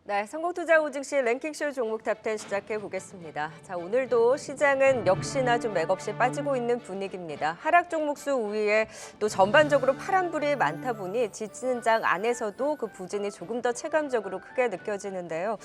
네, 성공투자 우증시 랭킹쇼 종목 탑10 시작해 보겠습니다. 자, 오늘도 시장은 역시나 좀 맥없이 빠지고 있는 분위기입니다. 하락 종목수 우위에 또 전반적으로 파란불이 많다 보니 지지는 장 안에서도 그 부진이 조금 더 체감적으로 크게 느껴지는데요.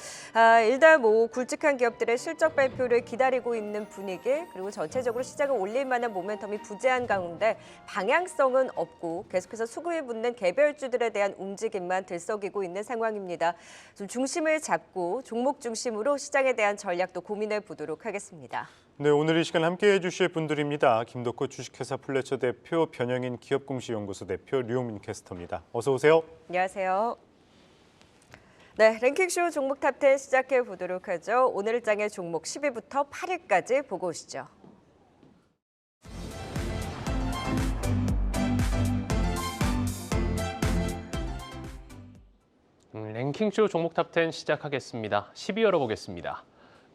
일단 굵직한 기업들의 실적 발표를 기다리고 있는 분위기, 그리고 전체적으로 시장을 올릴 만한 모멘텀이 부재한 가운데 방향성은 없고 계속해서 수급이 붙는 개별주들에 대한 움직임만 들썩이고 있는 상황입니다. 좀 중심을 잡고 종목 중심으로 시장에 대한 전략도 고민해 보도록 하겠습니다. 네, 오늘 이 시간 함께해 주실 분들입니다. 김덕호 주식회사 플래처 대표, 변영인 기업공시연구소 대표, 류용민 캐스터입니다. 어서 오세요. 안녕하세요. 네, 랭킹쇼 종목 탑10 시작해 보도록 하죠. 오늘 장의 종목 10위부터 8위까지 보고 오시죠. 랭킹쇼 종목 탑10 시작하겠습니다. 10위 열어보겠습니다.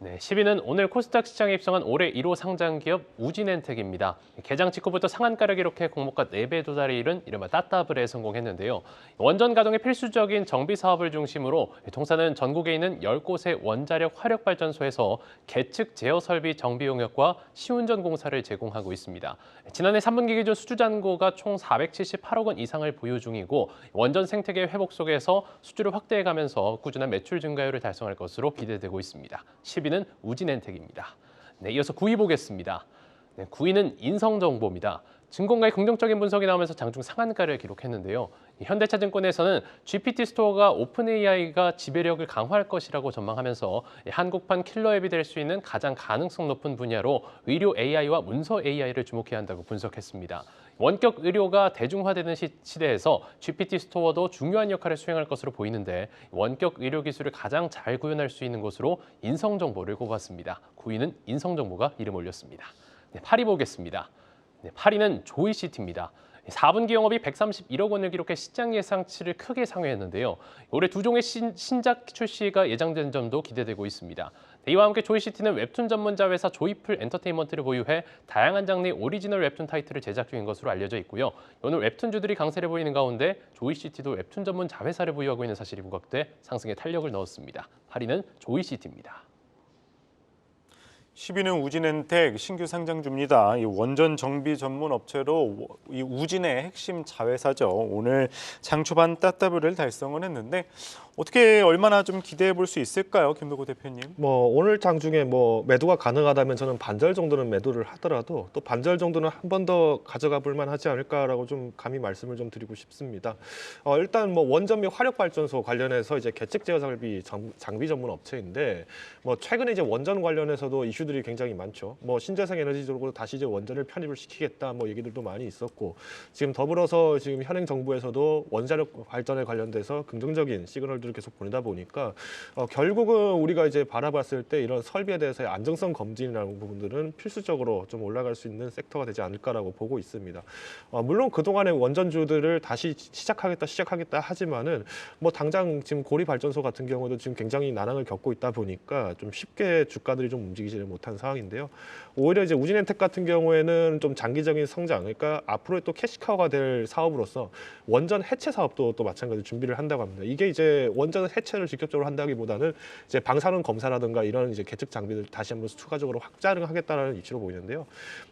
네, 10위는 오늘 코스닥 시장에 입성한 올해 1호 상장기업 우진엔텍입니다. 개장 직후부터 상한가를 기록해 공모가 4배 도달에 이른 이른바 따따블에 성공했는데요. 원전 가동에 필수적인 정비 사업을 중심으로 동사는 전국에 있는 10곳의 원자력 화력발전소에서 계측 제어 설비 정비 용역과 시운전 공사를 제공하고 있습니다. 지난해 3분기 기준 수주 잔고가 총 478억 원 이상을 보유 중이고 원전 생태계 회복 속에서 수주를 확대해가면서 꾸준한 매출 증가율을 달성할 것으로 기대되고 있습니다. 10위는 우진엔텍입니다. 네, 이어서 9위 보겠습니다. 네, 9위는 인성정보입니다. 증권가의 긍정적인 분석이 나오면서 장중 상한가를 기록했는데요. 현대차증권에서는 GPT 스토어가 오픈 AI가 지배력을 강화할 것이라고 전망하면서 한국판 킬러 앱이 될 수 있는 가장 가능성 높은 분야로 의료 AI와 문서 AI를 주목해야 한다고 분석했습니다. 원격 의료가 대중화되는 시대에서 GPT 스토어도 중요한 역할을 수행할 것으로 보이는데 원격 의료 기술을 가장 잘 구현할 수 있는 곳으로 인성정보를 꼽았습니다. 9위는 인성정보가 이름 올렸습니다. 네, 8위 보겠습니다. 네, 8위는 조이시티입니다. 4분기 영업이 131억 원을 기록해 시장 예상치를 크게 상회했는데요. 올해 두 종의 신작 출시가 예정된 점도 기대되고 있습니다. 이와 함께 조이시티는 웹툰 전문자 회사 조이풀 엔터테인먼트를 보유해 다양한 장르의 오리지널 웹툰 타이틀을 제작 중인 것으로 알려져 있고요. 오늘 웹툰주들이 강세를 보이는 가운데 조이시티도 웹툰 전문 자회사를 보유하고 있는 사실이 부각돼 상승에 탄력을 넣었습니다. 8위는 조이시티입니다. 10위는 우진엔텍 신규 상장주입니다. 이 원전 정비 전문 업체로 이 우진의 핵심 자회사죠. 오늘 장 초반 따따블을 달성을 했는데 어떻게 얼마나 좀 기대해 볼 수 있을까요, 김덕호 대표님? 오늘 장 중에 매도가 가능하다면 저는 반절 정도는 매도를 하더라도 또 반절 정도는 한 번 더 가져가 볼 만하지 않을까라고 좀 감히 말씀을 좀 드리고 싶습니다. 일단 원전 및 화력 발전소 관련해서 이제 계측 제어 설비 장비 전문 업체인데 최근에 이제 원전 관련해서도 이슈들이 굉장히 많죠. 신재생 에너지 쪽으로 다시 이제 원전을 편입을 시키겠다 얘기들도 많이 있었고 지금 더불어서 지금 현행 정부에서도 원자력 발전에 관련돼서 긍정적인 시그널들을 계속 보내다 보니까 결국은 우리가 이제 바라봤을 때 이런 설비에 대해서의 안정성 검진이라는 부분들은 필수적으로 좀 올라갈 수 있는 섹터가 되지 않을까라고 보고 있습니다. 물론 그동안의 원전주들을 다시 시작하겠다 하지만은 당장 지금 고리 발전소 같은 경우도 지금 굉장히 난항을 겪고 있다 보니까 좀 쉽게 주가들이 좀 움직이지를 못한 상황인데요. 오히려 이제 우진엔텍 같은 경우에는 좀 장기적인 성장, 그러니까 앞으로의 또 캐시카우가 될 사업으로서 원전 해체 사업도 또 마찬가지로 준비를 한다고 합니다. 이게 이제 원전 해체를 직접적으로 한다기보다는 이제 방사능 검사라든가 이런 이제 계측 장비들 다시 한번 추가적으로 확장을 하겠다라는 이치로 보이는데요.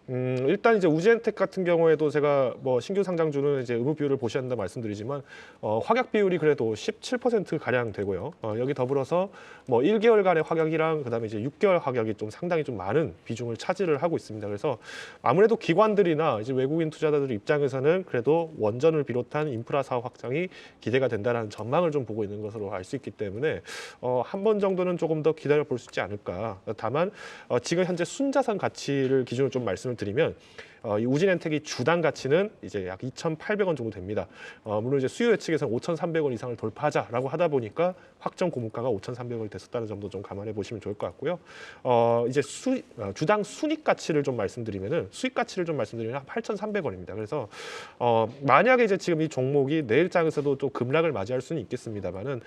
일단 이제 우진엔텍 같은 경우에도 제가 신규 상장주는 이제 의무 비율을 보셔야 한다 말씀드리지만 확약 비율이 그래도 17% 가량 되고요. 여기 더불어서 1개월간의 확약이랑 그다음에 이제 6개월 확약이 좀 상당히 좀 많은 비중을 차지를 하고 있습니다. 그래서 아무래도 기관들이나 이제 외국인 투자자들 입장에서는 그래도 원전을 비롯한 인프라 사업 확장이 기대가 된다는 전망을 좀 보고 있는 것으로 알 수 있기 때문에 한 번 정도는 조금 더 기다려 볼 수 있지 않을까. 다만 지금 현재 순자산 가치를 기준으로 좀 말씀을 드리면 이 우진엔텍이 주당 가치는 이제 약 2,800원 정도 됩니다. 물론 이제 수요 예측에서는 5,300원 이상을 돌파하자라고 하다 보니까 확정 고물가가 5,300원이 됐었다는 점도 좀 감안해 보시면 좋을 것 같고요. 이제 주당 순이익 가치를 좀 말씀드리면은 수익 가치를 좀 말씀드리면 8,300원입니다. 그래서 만약에 이제 지금 이 종목이 내일장에서도 또 급락을 맞이할 수는 있겠습니다만은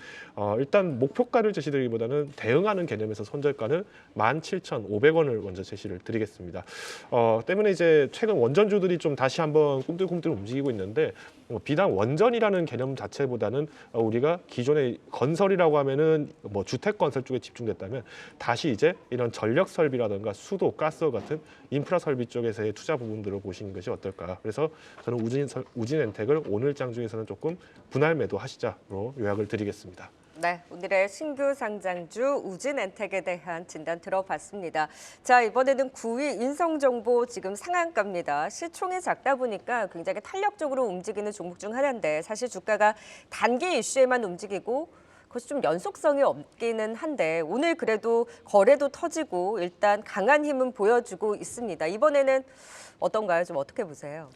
일단 목표가를 제시드리기보다는 대응하는 개념에서 손절가는 17,500원을 먼저 제시를 드리겠습니다. 때문에 이제 최근 원전주들이 좀 다시 한번 꿈틀꿈틀 움직이고 있는데 비단 원전이라는 개념 자체보다는 우리가 기존의 건설이라고 하면은 뭐 주택 건설 쪽에 집중됐다면 다시 이제 이런 전력 설비라든가 수도, 가스 같은 인프라 설비 쪽에서의 투자 부분들을 보시는 것이 어떨까. 그래서 저는 우진엔텍을 오늘 장 중에서는 조금 분할 매도하시자로 요약을 드리겠습니다. 네, 오늘의 신규 상장주 우진엔텍에 대한 진단 들어봤습니다. 자, 이번에는 9위 인성정보 지금 상한가입니다. 시총이 작다 보니까 굉장히 탄력적으로 움직이는 종목 중 하나인데 사실 주가가 단기 이슈에만 움직이고 그것이 좀 연속성이 없기는 한데 오늘 그래도 거래도 터지고 일단 강한 힘은 보여주고 있습니다. 이번에는 어떤가요? 좀 어떻게 보세요?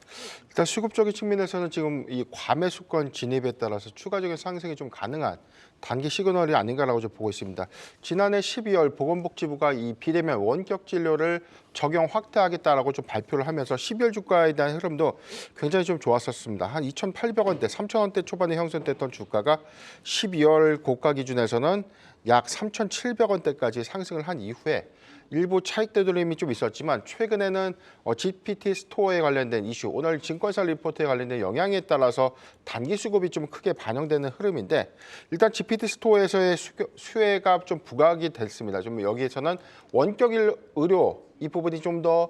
일단 수급적인 측면에서는 지금 이 과매수권 진입에 따라서 추가적인 상승이 좀 가능한 단기 시그널이 아닌가라고 좀 보고 있습니다. 지난해 12월 보건복지부가 이 비대면 원격 진료를 적용 확대하겠다라고 좀 발표를 하면서 12월 주가에 대한 흐름도 굉장히 좀 좋았었습니다. 한 2,800원대, 3,000원대 초반에 형성됐던 주가가 12월 고가 기준에서는 약 3,700원대까지 상승을 한 이후에 일부 차익 되돌림이 좀 있었지만 최근에는 GPT 스토어에 관련된 이슈, 오늘 증권사 리포트에 관련된 영향에 따라서 단기 수급이 좀 크게 반영되는 흐름인데 일단 GPT 스토어에서의 수혜가 좀 부각이 됐습니다. 좀 여기에서는 원격 의료 이 부분이 좀 더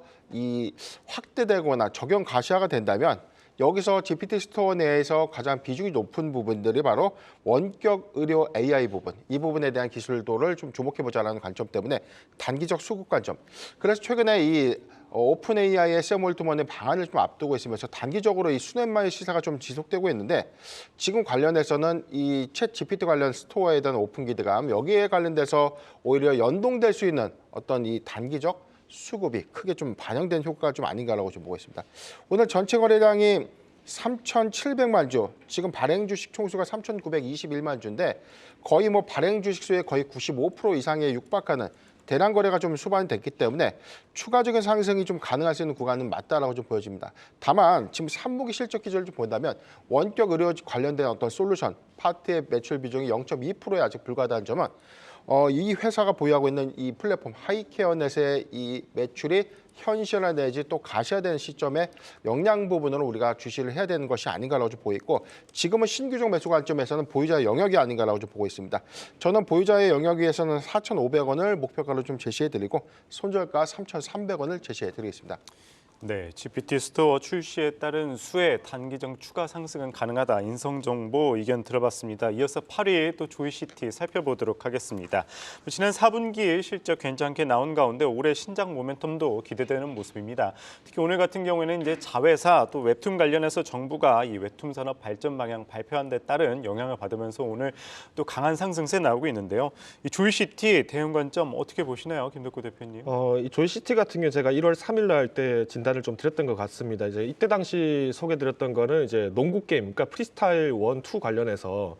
확대되거나 적용 가시화가 된다면 여기서 GPT 스토어 내에서 가장 비중이 높은 부분들이 바로 원격 의료 AI 부분, 이 부분에 대한 기술도를 좀 주목해보자라는 관점 때문에 단기적 수급 관점. 그래서 최근에 이 오픈 AI의 샘 올트먼의 방안을 좀 앞두고 있으면서 단기적으로 이 수넷마의 시세가 좀 지속되고 있는데 지금 관련해서는 이 챗 GPT 관련 스토어에 대한 오픈 기대감, 여기에 관련돼서 오히려 연동될 수 있는 어떤 이 단기적 수급이 크게 좀 반영된 효과가 좀 아닌가라고 좀 보고 있습니다. 오늘 전체 거래량이 3,700만 주, 지금 발행 주식 총수가 3,921만 주인데 거의 뭐 발행 주식 수의 거의 95% 이상에 육박하는 대량 거래가 좀 수반됐기 때문에 추가적인 상승이 좀 가능할 수 있는 구간은 맞다라고 좀 보여집니다. 다만 지금 3분기 실적 기준을 좀 본다면 원격 의료 관련된 어떤 솔루션 파트의 매출 비중이 0.2%에 아직 불과하다는 점은 이 회사가 보유하고 있는 이 플랫폼 하이케어넷의 이 매출이 현실화 내지 또 가시화되는 시점에 영향 부분으로 우리가 주시를 해야 되는 것이 아닌가라고 좀 보고 있고 지금은 신규종 매수 관점에서는 보유자의 영역이 아닌가라고 좀 보고 있습니다. 저는 보유자의 영역에서는 4,500원을 목표가로 좀 제시해드리고 손절가 3,300원을 제시해드리겠습니다. 네, GPT 스토어 출시에 따른 수혜 단기적 추가 상승은 가능하다. 인성정보 의견 들어봤습니다. 이어서 8위 또 조이시티 살펴보도록 하겠습니다. 지난 4분기 실적 괜찮게 나온 가운데 올해 신작 모멘텀도 기대되는 모습입니다. 특히 오늘 같은 경우에는 이제 자회사 또 웹툰 관련해서 정부가 이 웹툰 산업 발전 방향 발표한 데 따른 영향을 받으면서 오늘 또 강한 상승세 나오고 있는데요. 이 조이시티 대응 관점 어떻게 보시나요, 김덕구 대표님? 이 조이시티 같은 경우 제가 1월 3일 날 때 진단을 좀 드렸던 것 같습니다. 이제 이때 당시 소개드렸던 거는 이제 농구 게임, 그러니까 프리스타일 1, 2 관련해서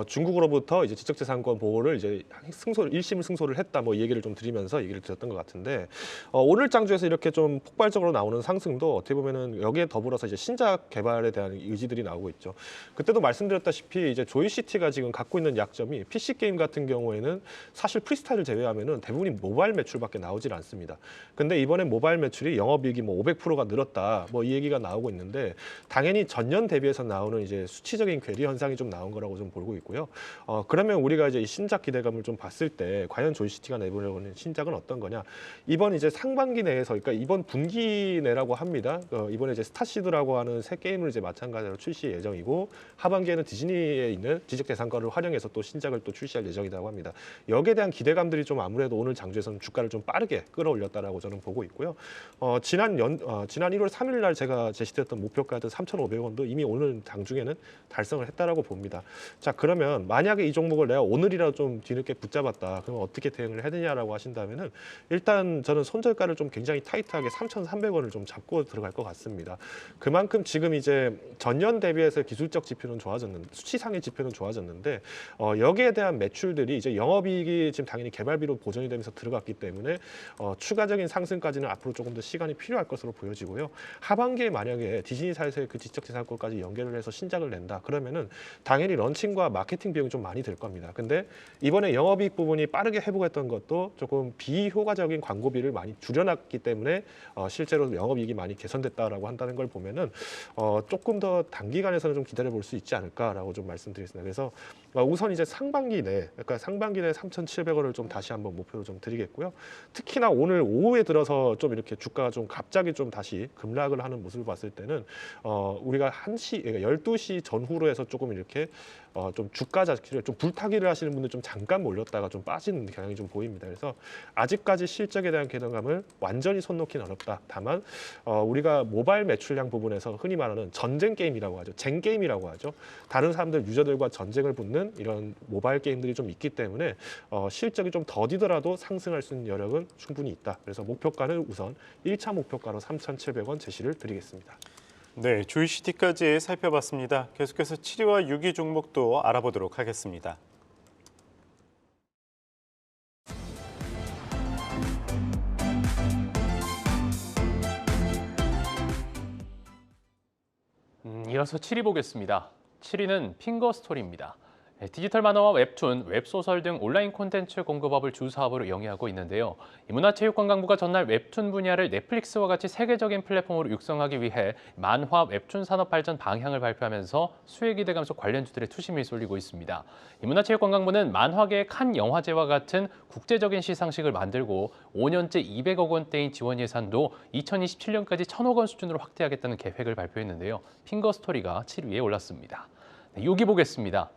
중국으로부터 이제 지적재산권 보호를 이제 1심 승소를 했다, 뭐 이 얘기를 좀 드리면서 얘기를 드렸던 것 같은데 오늘 장주에서 이렇게 좀 폭발적으로 나오는 상승도 어떻게 보면은 여기에 더불어서 이제 신작 개발에 대한 의지들이 나오고 있죠. 그때도 말씀드렸다시피 이제 조이시티가 지금 갖고 있는 약점이 PC 게임 같은 경우에는 사실 프리스타일을 제외하면은 대부분이 모바일 매출밖에 나오질 않습니다. 근데 이번에 모바일 매출이 영업이익이 뭐 500%가 늘었다, 뭐 이 얘기가 나오고 있는데 당연히 전년 대비해서 나오는 이제 수치적인 괴리 현상이 좀 나온 거라고 좀 보고 있고요. 그러면 우리가 이제 이 신작 기대감을 좀 봤을 때 과연 조이시티가 내보려고 하는 신작은 어떤 거냐? 이번 이제 상반기 내에서, 그러니까 이번 분기 내라고 합니다. 이번에 이제 스타시드라고 하는 새 게임을 이제 마찬가지로 출시 예정이고 하반기에는 디즈니에 있는 지적재산권을 활용해서 또 신작을 또 출시할 예정이라고 합니다. 여기에 대한 기대감들이 좀 아무래도 오늘 장주에서는 주가를 좀 빠르게 끌어올렸다라고 저는 보고 있고요. 지난 1월 3일 날 제가 제시했던 목표가였던 3,500원도 이미 오늘 장중에는 달성을 했다라고 봅니다. 자, 그러면 만약에 이 종목을 내가 오늘이라도 좀 뒤늦게 붙잡았다, 그러면 어떻게 대응을 해야 되냐라고 하신다면은 일단 저는 손절가를 좀 굉장히 타이트하게 3,300원을 좀 잡고 들어갈 것 같습니다. 그만큼 지금 이제 전년 대비해서 기술적 지표는 좋아졌는데, 수치상의 지표는 좋아졌는데 여기에 대한 매출들이 이제 영업이익이 지금 당연히 개발비로 보전이 되면서 들어갔기 때문에 추가적인 상승까지는 앞으로 조금 더 시간이 필요할 것으로 보여지고요. 하반기에 만약에 디즈니사에서의 그 지적재산권까지 연결을 해서 신작을 낸다 그러면은 당연히 런칭과 마케팅 비용이 좀 많이 들 겁니다. 근데 이번에 영업이익 부분이 빠르게 회복했던 것도 조금 비효과적인 광고비를 많이 줄여놨기 때문에 실제로 영업이익이 많이 개선됐다라고 한다는 걸 보면은 조금 더 단기간에서는 좀 기다려 볼 수 있지 않을까라고 좀 말씀드리겠습니다. 그래서 우선 이제 상반기 내, 그러니까 상반기 내 3,700원을 좀 다시 한번 목표로 좀 드리겠고요. 특히나 오늘 오후에 들어서 좀 이렇게 주가가 좀 갑자기 좀 다시 급락을 하는 모습을 봤을 때는 우리가 1시, 그러니까 12시 전후로 해서 조금 이렇게 좀 주가 자체를 좀 불타기를 하시는 분들 좀 잠깐 몰렸다가 좀 빠지는 경향이 좀 보입니다. 그래서 아직까지 실적에 대한 기대감을 완전히 손 놓기는 어렵다. 다만 우리가 모바일 매출량 부분에서 흔히 말하는 전쟁 게임이라고 하죠. 쟁 게임이라고 하죠. 다른 사람들 유저들과 전쟁을 붙는 이런 모바일 게임들이 좀 있기 때문에 실적이 좀 더디더라도 상승할 수 있는 여력은 충분히 있다. 그래서 목표가는 우선 1차 목표가로 3,700원 제시를 드리겠습니다. 네, 주이시티까지 살펴봤습니다. 계속해서 7위와 6위 종목도 알아보도록 하겠습니다. 이어서 7위 보겠습니다. 7위는 핑거스토리입니다. 디지털 만화와 웹툰, 웹소설 등 온라인 콘텐츠 공급업을 주 사업으로 영위하고 있는데요. 문화체육관광부가 전날 웹툰 분야를 넷플릭스와 같이 세계적인 플랫폼으로 육성하기 위해 만화 웹툰 산업 발전 방향을 발표하면서 수혜 기대 감소 관련주들의 투심이 쏠리고 있습니다. 문화체육관광부는 만화계의 칸 영화제와 같은 국제적인 시상식을 만들고 5년째 200억 원대인 지원 예산도 2027년까지 1,000억 원 수준으로 확대하겠다는 계획을 발표했는데요. 핑거스토리가 7위에 올랐습니다. 6위 보겠습니다.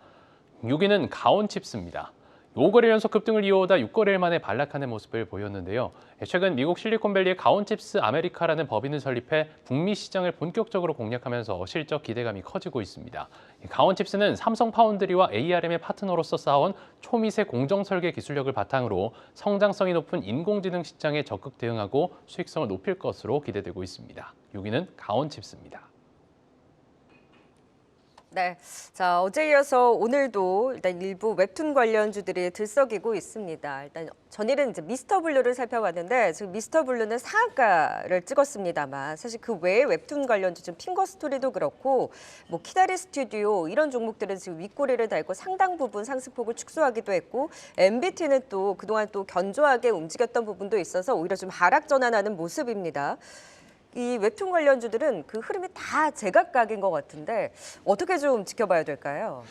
6위는 가온칩스입니다. 5거래 연속 급등을 이어오다 6거래일 만에 반락하는 모습을 보였는데요. 최근 미국 실리콘밸리의 가온칩스 아메리카라는 법인을 설립해 북미 시장을 본격적으로 공략하면서 실적 기대감이 커지고 있습니다. 가온칩스는 삼성 파운드리와 ARM의 파트너로서 쌓아온 초미세 공정 설계 기술력을 바탕으로 성장성이 높은 인공지능 시장에 적극 대응하고 수익성을 높일 것으로 기대되고 있습니다. 6위는 가온칩스입니다. 네, 자 어제 이어서 오늘도 일단 일부 웹툰 관련주들이 들썩이고 있습니다. 일단 전일은 이제 미스터 블루를 살펴봤는데 지금 미스터 블루는 상한가를 찍었습니다만 사실 그 외에 웹툰 관련주 좀 핑거 스토리도 그렇고 뭐 키다리 스튜디오 이런 종목들은 지금 윗꼬리를 달고 상당 부분 상승폭을 축소하기도 했고 MBT는 또 그동안 또 견조하게 움직였던 부분도 있어서 오히려 좀 하락 전환하는 모습입니다. 이 웹툰 관련주들은 그 흐름이 다 제각각인 것 같은데 어떻게 좀 지켜봐야 될까요?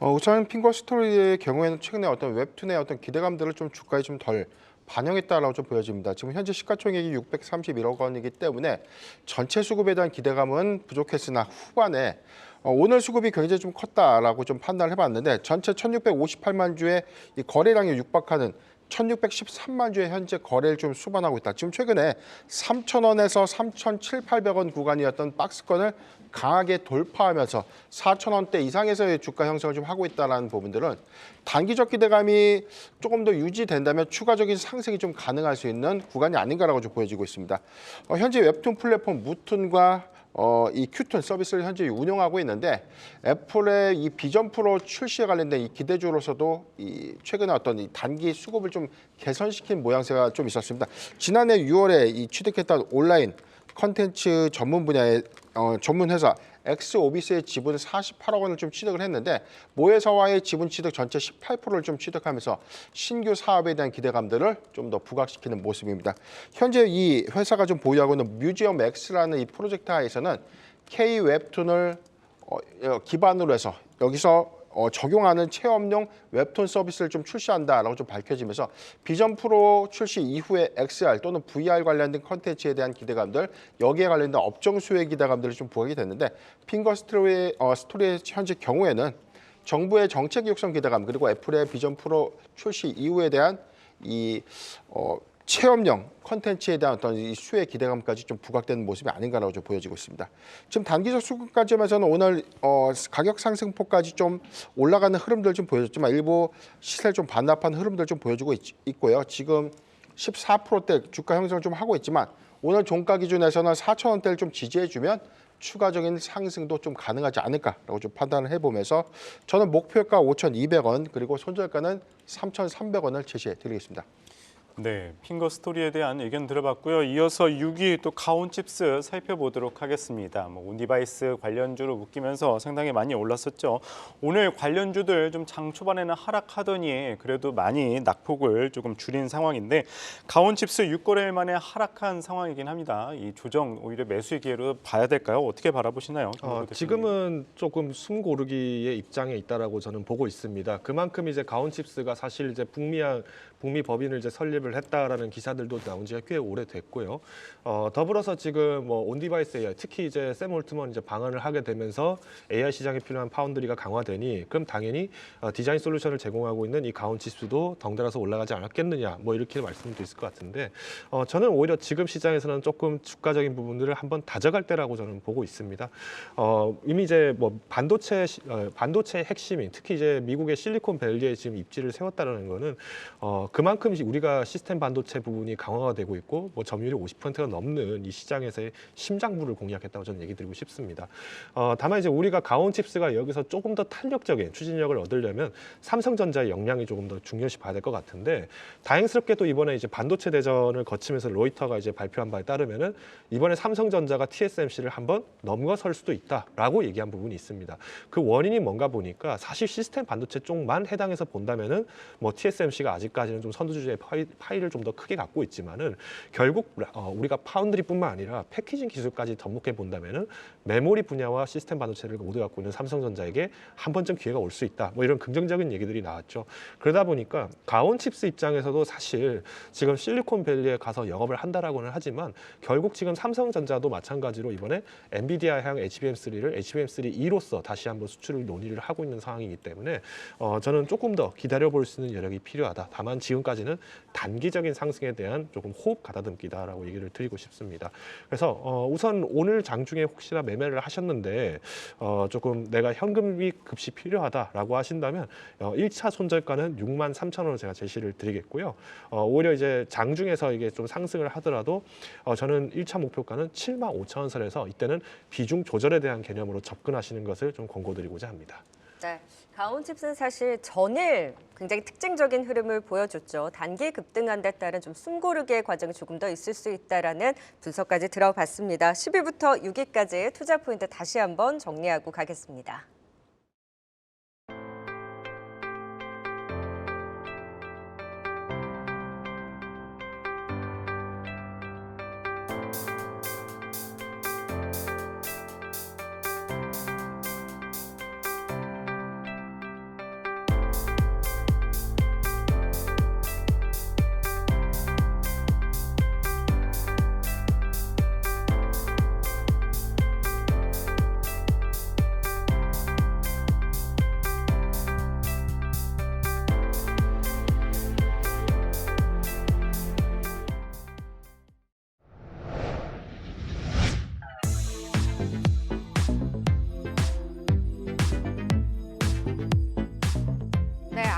우선 핑거 스토리의 경우에는 최근에 어떤 웹툰의 어떤 기대감들을 좀 주가에 좀 덜 반영했다라고 좀 보여집니다. 지금 현재 시가총액이 631억 원이기 때문에 전체 수급에 대한 기대감은 부족했으나 후반에 오늘 수급이 굉장히 좀 컸다라고 좀 판단을 해봤는데 전체 1,658만 주의 이 거래량이 육박하는 1,613만 주에 현재 거래를 좀 수반하고 있다. 지금 최근에 3,000원에서 3,700~800원 구간이었던 박스권을 강하게 돌파하면서 4,000원대 이상에서의 주가 형성을 좀 하고 있다는 부분들은 단기적 기대감이 조금 더 유지된다면 추가적인 상승이 좀 가능할 수 있는 구간이 아닌가라고 좀 보여지고 있습니다. 현재 웹툰 플랫폼 무툰과 이 큐툰 서비스를 현재 운영하고 있는데 애플의 이 비전 프로 출시에 관련된 이 기대주로서도 이 최근에 어떤 이 단기 수급을 좀 개선시킨 모양새가 좀 있었습니다. 지난해 6월에 이 취득했던 온라인 컨텐츠 전문 분야의 전문 회사 엑스오비스의 지분 48억 원을 좀 취득을 했는데 모회사와의 지분 취득 전체 18%를 좀 취득하면서 신규 사업에 대한 기대감들을 좀 더 부각시키는 모습입니다. 현재 이 회사가 좀 보유하고 있는 뮤지엄 X라는 이 프로젝트 하에서는 K 웹툰을 기반으로 해서 여기서 적용하는 체험용 웹툰 서비스를 좀 출시한다라고 좀 밝혀지면서 비전 프로 출시 이후에 XR 또는 VR 관련된 컨텐츠에 대한 기대감들 여기에 관련된 업종 수혜 기대감들이 좀 부각이 됐는데 핑거 스토리의 현재 경우에는 정부의 정책 육성 기대감 그리고 애플의 비전 프로 출시 이후에 대한 이 체험형 컨텐츠에 대한 어떤 이 수혜 기대감까지 좀 부각되는 모습이 아닌가라고 좀 보여지고 있습니다. 지금 단기적 수급 관점에서는 오늘 가격 상승폭까지 좀 올라가는 흐름들 좀 보여줬지만 일부 시세를 좀 반납한 흐름들 좀 보여주고 있고요. 지금 14%대 주가 형성을 좀 하고 있지만 오늘 종가 기준에서는 4,000원대를 좀 지지해주면 추가적인 상승도 좀 가능하지 않을까라고 좀 판단을 해보면서 저는 목표가 5,200원 그리고 손절가는 3,300원을 제시해 드리겠습니다. 네, 핑거 스토리에 대한 의견 들어봤고요. 이어서 6위 또 가온칩스 살펴보도록 하겠습니다. 온디바이스 관련주로 묶이면서 상당히 많이 올랐었죠. 오늘 관련주들 좀 장 초반에는 하락하더니 그래도 많이 낙폭을 조금 줄인 상황인데 가온칩스 6거래일 만에 하락한 상황이긴 합니다. 이 조정 오히려 매수의 기회로 봐야 될까요? 어떻게 바라보시나요? 지금은 조금 숨 고르기의 입장에 있다라고 저는 보고 있습니다. 그만큼 이제 가온칩스가 사실 이제 북미 법인을 이제 설립을 했다라는 기사들도 나온 지가 꽤 오래됐고요. 더불어서 지금 뭐 온디바이스 AI, 특히 이제 샘 올트먼 이제 방한을 하게 되면서 AI 시장에 필요한 파운드리가 강화되니 그럼 당연히 디자인 솔루션을 제공하고 있는 이 가온칩스도 덩달아서 올라가지 않았겠느냐, 뭐 이렇게 말씀도 있을 것 같은데 저는 오히려 지금 시장에서는 조금 주가적인 부분들을 한번 다져갈 때라고 저는 보고 있습니다. 이미 이제 뭐 반도체의 핵심인 특히 이제 미국의 실리콘밸리에 지금 입지를 세웠다는 거는 그만큼 우리가 시스템 반도체 부분이 강화가 되고 있고 뭐 점유율이 50%가 넘는 이 시장에서의 심장부를 공략했다고 저는 얘기 드리고 싶습니다. 다만 이제 우리가 가온칩스가 여기서 조금 더 탄력적인 추진력을 얻으려면 삼성전자의 역량이 조금 더 중요시 봐야 될 것 같은데 다행스럽게도 이번에 이제 반도체 대전을 거치면서 로이터가 이제 발표한 바에 따르면은 이번에 삼성전자가 TSMC를 한번 넘어설 수도 있다라고 얘기한 부분이 있습니다. 그 원인이 뭔가 보니까 사실 시스템 반도체 쪽만 해당해서 본다면은 뭐 TSMC가 아직까지는 좀 선두주자의 파이를 좀 더 크게 갖고 있지만은 결국 우리가 파운드리뿐만 아니라 패키징 기술까지 접목해 본다면은 메모리 분야와 시스템 반도체를 모두 갖고 있는 삼성전자에게 한 번쯤 기회가 올 수 있다. 뭐 이런 긍정적인 얘기들이 나왔죠. 그러다 보니까 가온칩스 입장에서도 사실 지금 실리콘밸리에 가서 영업을 한다라고는 하지만 결국 지금 삼성전자도 마찬가지로 이번에 엔비디아향 HBM3를 HBM3E로서 다시 한번 수출을 논의를 하고 있는 상황이기 때문에 저는 조금 더 기다려볼 수 있는 여력이 필요하다. 다만 지금까지는 단기적인 상승에 대한 조금 호흡 가다듬기다라고 얘기를 드리고 싶습니다. 그래서 우선 오늘 장중에 혹시나 매매를 하셨는데 조금 내가 현금이 급시 필요하다라고 하신다면 1차 손절가는 63,000원을 제가 제시를 드리겠고요. 오히려 이제 장중에서 이게 좀 상승을 하더라도 저는 1차 목표가는 75,000원 선에서 이때는 비중 조절에 대한 개념으로 접근하시는 것을 좀 권고드리고자 합니다. 네, 가온칩스는 사실 전일 굉장히 특징적인 흐름을 보여줬죠. 단기 급등한 데 따른 좀 숨고르기의 과정이 조금 더 있을 수 있다라는 분석까지 들어봤습니다. 10위부터 6위까지 투자 포인트 다시 한번 정리하고 가겠습니다.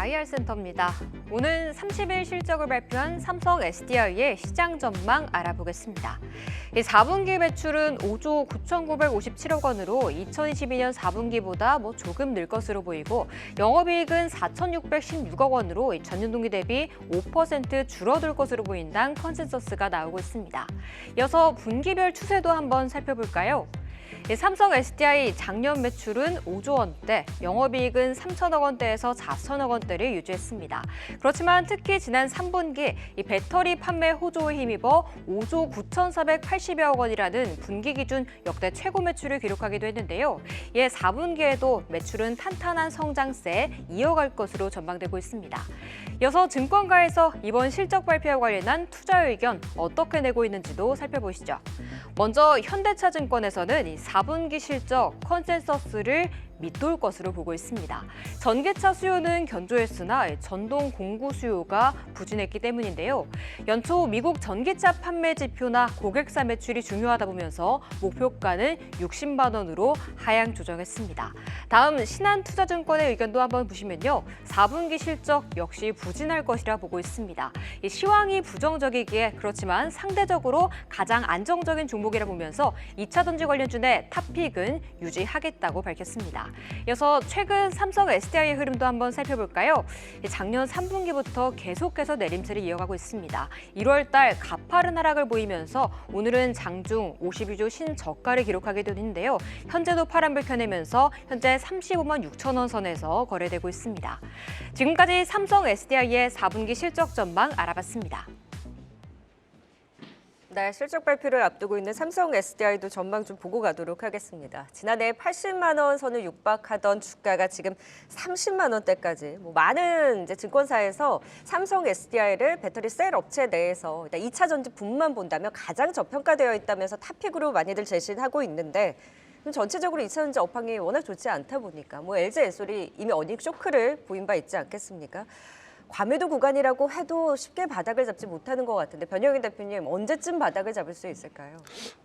IR센터입니다. 오늘 30일 실적을 발표한 삼성 SDI의 시장 전망 알아보겠습니다. 4분기 매출은 5조 9,957억 원으로 2022년 4분기보다 조금 늘 것으로 보이고 영업이익은 4,616억 원으로 전년 동기 대비 5% 줄어들 것으로 보인다는 컨센서스가 나오고 있습니다. 이어서 분기별 추세도 한번 살펴볼까요? 삼성 SDI 작년 매출은 5조 원대, 영업이익은 3천억 원대에서 4천억 원대를 유지했습니다. 그렇지만 특히 지난 3분기 이 배터리 판매 호조에 힘입어 5조 9,480여억 원이라는 분기 기준 역대 최고 매출을 기록하기도 했는데요. 이에 4분기에도 매출은 탄탄한 성장세에 이어갈 것으로 전망되고 있습니다. 이어서 증권가에서 이번 실적 발표와 관련한 투자 의견 어떻게 내고 있는지도 살펴보시죠. 먼저 현대차증권에서는 이 4분기 실적 컨센서스를 밑돌 것으로 보고 있습니다. 전기차 수요는 견조했으나 전동 공구 수요가 부진했기 때문인데요. 연초 미국 전기차 판매 지표나 고객사 매출이 중요하다 보면서 목표가는 60만 원으로 하향 조정했습니다. 다음 신한투자증권의 의견도 한번 보시면요. 4분기 실적 역시 부진할 것이라 보고 있습니다. 이 시황이 부정적이기에 그렇지만 상대적으로 가장 안정적인 종목이라 보면서 2차 전지 관련주 내 탑픽은 유지하겠다고 밝혔습니다. 이어서 최근 삼성 SDI의 흐름도 한번 살펴볼까요? 작년 3분기부터 계속해서 내림세를 이어가고 있습니다. 1월 달 가파른 하락을 보이면서 오늘은 장중 52주 신저가를 기록하게 되는데요. 현재도 파란불 켜내면서 현재 35만 6천 원 선에서 거래되고 있습니다. 지금까지 삼성 SDI의 4분기 실적 전망 알아봤습니다. 네, 실적 발표를 앞두고 있는 삼성 SDI도 전망 좀 보고 가도록 하겠습니다. 지난해 80만 원 선을 육박하던 주가가 지금 30만 원대까지 많은 이제 증권사에서 삼성 SDI를 배터리 셀 업체 내에서 2차 전지 분만 본다면 가장 저평가되어 있다면서 탑픽으로 많이들 제시하고 있는데 전체적으로 2차 전지 업황이 워낙 좋지 않다 보니까 LG 엔솔이 이미 어닝 쇼크를 보인 바 있지 않겠습니까? 과매도 구간이라고 해도 쉽게 바닥을 잡지 못하는 것 같은데 변영인 대표님 언제쯤 바닥을 잡을 수 있을까요?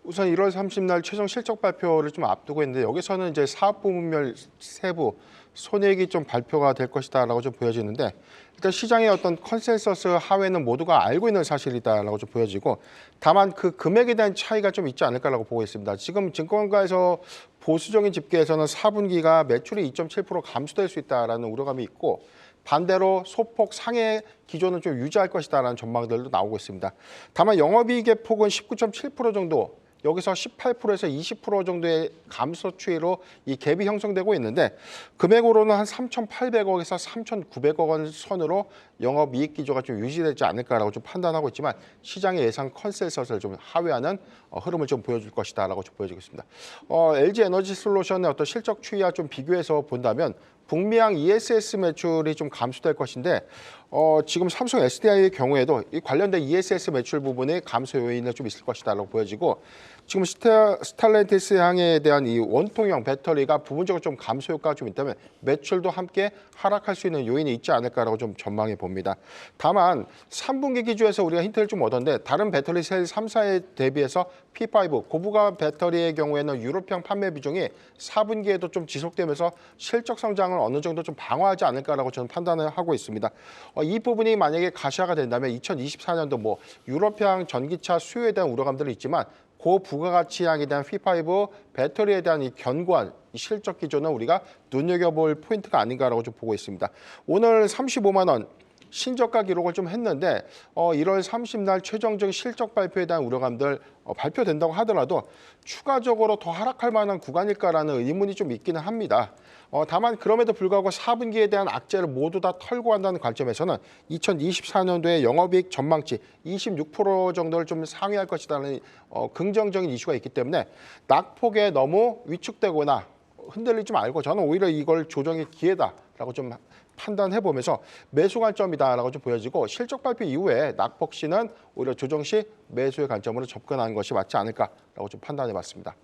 우선 1월 30일 최종 실적 발표를 좀 앞두고 있는데 여기서는 이제 사업 부문별 세부 손익이 좀 발표가 될 것이다라고 좀 보여지는데 일단 시장의 어떤 컨센서스 하회는 모두가 알고 있는 사실이다라고 좀 보여지고 다만 그 금액에 대한 차이가 좀 있지 않을까라고 보고 있습니다. 지금 증권가에서 보수적인 집계에서는 4분기가 매출이 2.7% 감소될 수 있다라는 우려감이 있고 반대로 소폭 상해 기조는 좀 유지할 것이다라는 전망들도 나오고 있습니다. 다만 영업이익의 폭은 19.7% 정도, 여기서 18%에서 20% 정도의 감소 추이로 이 갭이 형성되고 있는데 금액으로는 한 3,800억에서 3,900억 원 선으로 영업이익 기조가 좀 유지되지 않을까라고 좀 판단하고 있지만 시장의 예상 컨센서스를 좀 하회하는 흐름을 좀 보여줄 것이다라고 좀 보여지고 있습니다. LG 에너지 솔루션의 어떤 실적 추이와 좀 비교해서 본다면 북미항 ESS 매출이 좀 감소될 것인데 지금 삼성 SDI의 경우에도 이 관련된 ESS 매출 부분에 감소 요인이 좀 있을 것이다라고 보여지고 지금 스텔란티스 향에 대한 이 원통형 배터리가 부분적으로 좀 감소 효과가 좀 있다면 매출도 함께 하락할 수 있는 요인이 있지 않을까라고 좀 전망해 봅니다. 다만 3분기 기준에서 우리가 힌트를 좀 얻었는데 다른 배터리 셀 3사에 대비해서 P5 고부가 배터리의 경우에는 유럽형 판매 비중이 4분기에도 좀 지속되면서 실적 성장을 어느 정도 좀 방어하지 않을까라고 저는 판단을 하고 있습니다. 이 부분이 만약에 가시화가 된다면 2024년도 유럽형 전기차 수요에 대한 우려감들이 있지만 고부가가치향에 대한 P5 배터리에 대한 이 견고한 이 실적 기조는 우리가 눈여겨볼 포인트가 아닌가라고 좀 보고 있습니다. 오늘 35만 원 신저가 기록을 좀 했는데 1월 30일 최종적 실적 발표에 대한 우려감들 발표된다고 하더라도 추가적으로 더 하락할 만한 구간일까라는 의문이 좀 있기는 합니다. 다만 그럼에도 불구하고 4분기에 대한 악재를 모두 다 털고 한다는 관점에서는 2024년도에 영업이익 전망치 26% 정도를 좀 상회할 것이라는 긍정적인 이슈가 있기 때문에 낙폭에 너무 위축되거나 흔들리지 말고 저는 오히려 이걸 조정의 기회다라고 좀 판단해보면서 매수 관점이다라고 좀 보여지고 실적 발표 이후에 낙폭 시는 오히려 조정 시 매수의 관점으로 접근하는 것이 맞지 않을까라고 좀 판단해봤습니다.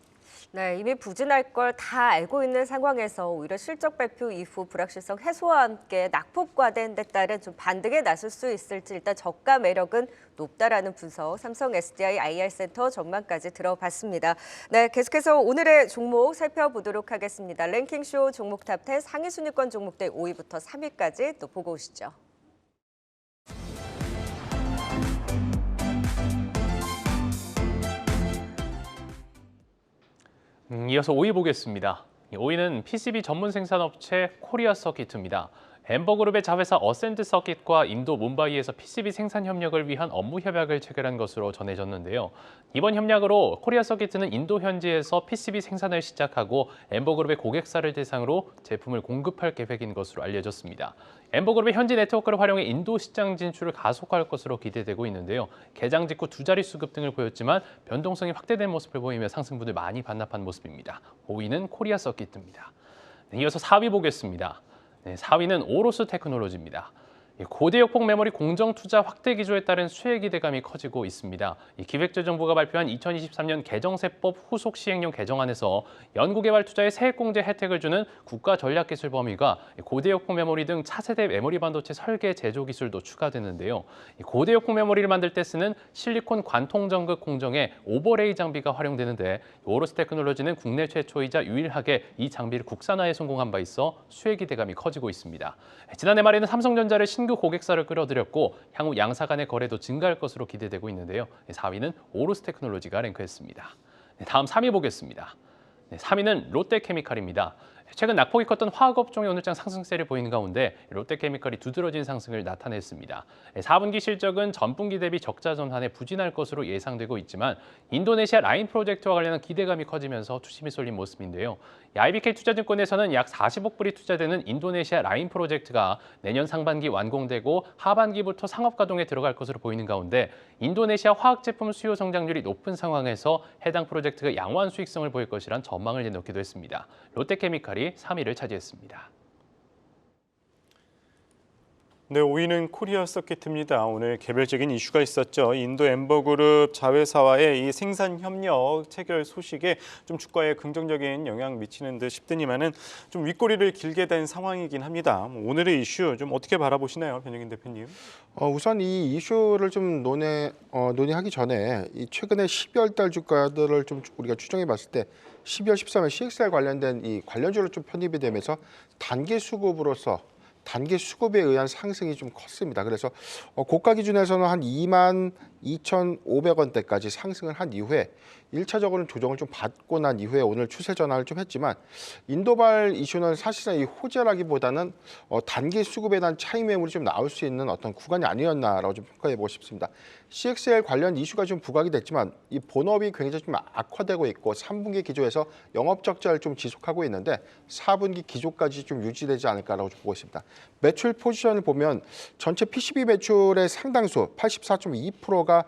네, 이미 부진할 걸 다 알고 있는 상황에서 오히려 실적 발표 이후 불확실성 해소와 함께 낙폭 과대에 따른 좀 반등에 나설 수 있을지 일단 저가 매력은 높다라는 분석 삼성 SDI IR센터 전망까지 들어봤습니다. 네, 계속해서 오늘의 종목 살펴보도록 하겠습니다. 랭킹쇼 종목 탑10 상위 순위권 종목들 5위부터 3위까지 또 보고 오시죠. 이어서 5위 보겠습니다. 5위는 PCB 전문 생산업체 코리아 서킷입니다. 엠버그룹의 자회사 어센트 서킷과 인도 뭄바이에서 PCB 생산 협력을 위한 업무 협약을 체결한 것으로 전해졌는데요. 이번 협약으로 코리아 서킷은 인도 현지에서 PCB 생산을 시작하고 엠버그룹의 고객사를 대상으로 제품을 공급할 계획인 것으로 알려졌습니다. 엠버그룹의 현지 네트워크를 활용해 인도 시장 진출을 가속화할 것으로 기대되고 있는데요. 개장 직후 두 자릿수 급등을 보였지만 변동성이 확대된 모습을 보이며 상승분을 많이 반납한 모습입니다. 5위는 코리아 서킷입니다. 이어서 4위 보겠습니다. 4위는 오로스 테크놀로지입니다. 고대역폭 메모리 공정 투자 확대 기조에 따른 수혜 기대감이 커지고 있습니다. 기획재정부가 발표한 2023년 개정세법 후속 시행령 개정안에서 연구개발 투자에 세액공제 혜택을 주는 국가전략기술 범위가 고대역폭 메모리 등 차세대 메모리 반도체 설계 제조 기술도 추가되는데요. 고대역폭 메모리를 만들 때 쓰는 실리콘 관통전극 공정에 오버레이 장비가 활용되는데 오로스 테크놀로지는 국내 최초이자 유일하게 이 장비를 국산화에 성공한 바 있어 수혜 기대감이 커지고 있습니다. 지난해 말에는 삼성전자를 신규 고객사를 끌어들였고 향후 양사 간의 거래도 증가할 것으로 기대되고 있는데요. 4위는 오로스 테크놀로지가 랭크했습니다. 다음 3위 보겠습니다. 3위는 롯데케미칼입니다. 최근 낙폭이 컸던 화학업종이 오늘장 상승세를 보이는 가운데 롯데케미칼이 두드러진 상승을 나타냈습니다. 4분기 실적은 전분기 대비 적자 전환에 부진할 것으로 예상되고 있지만 인도네시아 라인 프로젝트와 관련한 기대감이 커지면서 투심이 쏠린 모습인데요. IBK 투자증권에서는 약 40억 불이 투자되는 인도네시아 라인 프로젝트가 내년 상반기 완공되고 하반기부터 상업 가동에 들어갈 것으로 보이는 가운데 인도네시아 화학 제품 수요 성장률이 높은 상황에서 해당 프로젝트가 양호한 수익성을 보일 것이란 전망을 내놓기도 했습니다. 롯데케미칼이 3위를 차지했습니다. 네, 5위는 코리아 서킷입니다. 오늘 개별적인 이슈가 있었죠. 인도 엠버그룹 자회사와의 이 생산 협력 체결 소식에 좀 주가에 긍정적인 영향 미치는 듯 싶더니만은 좀 윗꼬리를 길게 된 상황이긴 합니다. 오늘의 이슈 좀 어떻게 바라보시나요, 변영인 대표님? 우선 이 이슈를 좀 논의하기 전에 이 최근에 12월 달 주가들을 좀 우리가 추정해 봤을 때 12월 13일 CXR 관련된 이 관련주로 좀 편입이 되면서 단기 수급에 의한 상승이 좀 컸습니다. 그래서 고가 기준에서는 한 22,500원대까지 상승을 한 이후에 1차적으로는 조정을 좀 받고 난 이후에 오늘 추세 전환을 좀 했지만 인도발 이슈는 사실상 이 호재라기보다는 단기 수급에 대한 차익 매물이 좀 나올 수 있는 어떤 구간이 아니었나라고 좀 평가해 보고 싶습니다. CXL 관련 이슈가 좀 부각이 됐지만 이 본업이 굉장히 좀 악화되고 있고 3분기 기조에서 영업 적자를 좀 지속하고 있는데 4분기 기조까지 좀 유지되지 않을까라고 좀 보고 있습니다. 매출 포지션을 보면 전체 PCB 매출의 상당수 84.2%가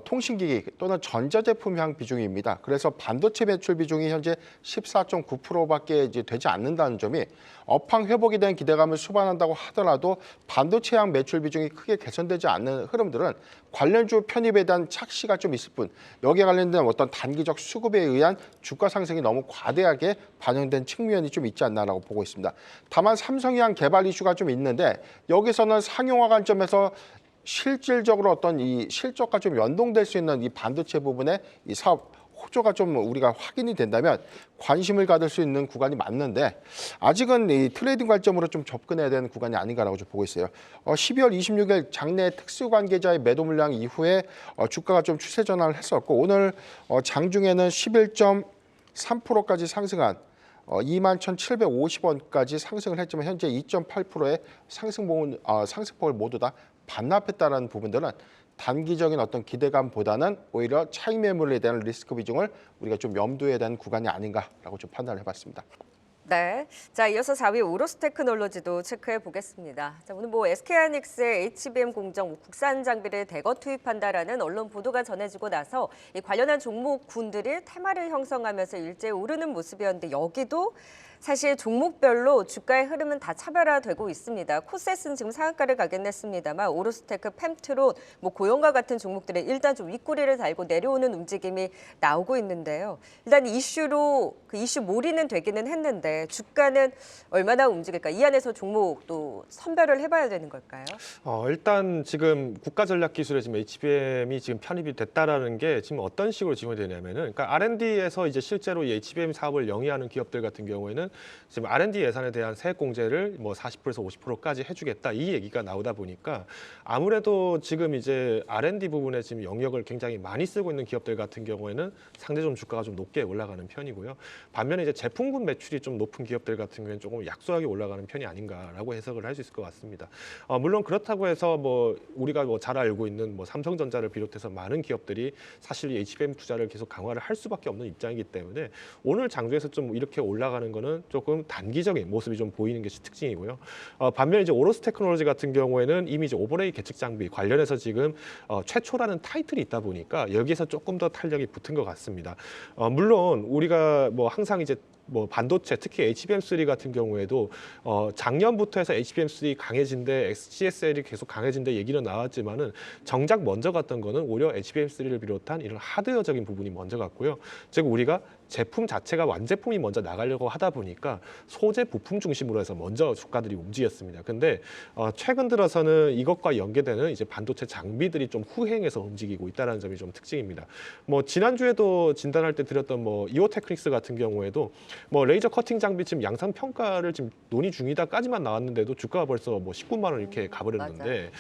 통신기기 또는 전자제품향 비중입니다. 그래서 반도체 매출 비중이 현재 14.9%밖에 이제 되지 않는다는 점이 업황 회복에 대한 기대감을 수반한다고 하더라도 반도체향 매출 비중이 크게 개선되지 않는 흐름들은 관련주 편입에 대한 착시가 좀 있을 뿐 여기에 관련된 어떤 단기적 수급에 의한 주가 상승이 너무 과대하게 반영된 측면이 좀 있지 않나라고 보고 있습니다. 다만 삼성향 개발 이슈가 좀 있는데 여기서는 상용화 관점에서 실질적으로 어떤 이 실적과 좀 연동될 수 있는 이 반도체 부분의 이 사업 호조가 좀 우리가 확인이 된다면 관심을 가질 수 있는 구간이 맞는데 아직은 이 트레이딩 관점으로 좀 접근해야 되는 구간이 아닌가라고 좀 보고 있어요. 12월 26일 장내 특수관계자의 매도 물량 이후에 주가가 좀 추세 전환을 했었고 오늘 장중에는 11.3%까지 상승한 21,750원까지 상승을 했지만 현재 2.8%의 상승폭을 모두 다 반납했다는 부분들은 단기적인 어떤 기대감보다는 오히려 차익 매물에 대한 리스크 비중을 우리가 좀 염두에 대한 구간이 아닌가라고 좀 판단을 해봤습니다. 네, 자 이어서 4위 오로스 테크놀로지도 체크해 보겠습니다. 자, 오늘 SK하이닉스의 HBM 공정 국산 장비를 대거 투입한다라는 언론 보도가 전해지고 나서 이 관련한 종목군들이 테마를 형성하면서 일제히 오르는 모습이었는데 여기도 사실 종목별로 주가의 흐름은 다 차별화되고 있습니다. 코셋은 지금 상한가를 가긴 했습니다만 오로스테크, 펨트론, 고용과 같은 종목들이 일단 좀 윗꼬리를 달고 내려오는 움직임이 나오고 있는데요. 일단 이슈로 이슈 몰이는 되기는 했는데 주가는 얼마나 움직일까? 이 안에서 종목도 선별을 해봐야 되는 걸까요? 일단 지금 국가전략기술에 지금 HBM이 지금 편입이 됐다라는 게 지금 어떤 식으로 지원이 되냐면은 그러니까 R&D에서 이제 실제로 이 HBM 사업을 영위하는 기업들 같은 경우에는 지금 R&D 예산에 대한 세액 공제를 40%에서 50%까지 해주겠다 이 얘기가 나오다 보니까 아무래도 지금 이제 R&D 부분에 지금 영역을 굉장히 많이 쓰고 있는 기업들 같은 경우에는 상대적으로 주가가 좀 높게 올라가는 편이고요. 반면에 이제 제품군 매출이 좀 높은 기업들 같은 경우에는 조금 약소하게 올라가는 편이 아닌가라고 해석을 할 수 있을 것 같습니다. 물론 그렇다고 해서 우리가 잘 알고 있는 삼성전자를 비롯해서 많은 기업들이 사실 이 HBM 투자를 계속 강화를 할 수밖에 없는 입장이기 때문에 오늘 장중에서 좀 이렇게 올라가는 거는 조금 단기적인 모습이 좀 보이는 것이 특징이고요. 반면에 이제 오로스 테크놀로지 같은 경우에는 이미 이제 오버레이 계측 장비 관련해서 지금 최초라는 타이틀이 있다 보니까 여기에서 조금 더 탄력이 붙은 것 같습니다. 물론 우리가 항상 이제 반도체 특히 HBM3 같은 경우에도 작년부터 해서 HBM3 강해진대 XGSL이 계속 강해진대 얘기는 나왔지만은 정작 먼저 갔던 거는 오히려 HBM3를 비롯한 이런 하드웨어적인 부분이 먼저 갔고요. 즉 우리가 제품 자체가 완제품이 먼저 나가려고 하다 보니까 소재 부품 중심으로 해서 먼저 주가들이 움직였습니다. 근데 최근 들어서는 이것과 연계되는 이제 반도체 장비들이 좀 후행해서 움직이고 있다는 점이 좀 특징입니다. 지난주에도 진단할 때 드렸던 이오테크닉스 같은 경우에도 뭐 레이저 커팅 장비 지금 양산 평가를 지금 논의 중이다까지만 나왔는데도 주가가 벌써 뭐 19만 원 이렇게 가버렸는데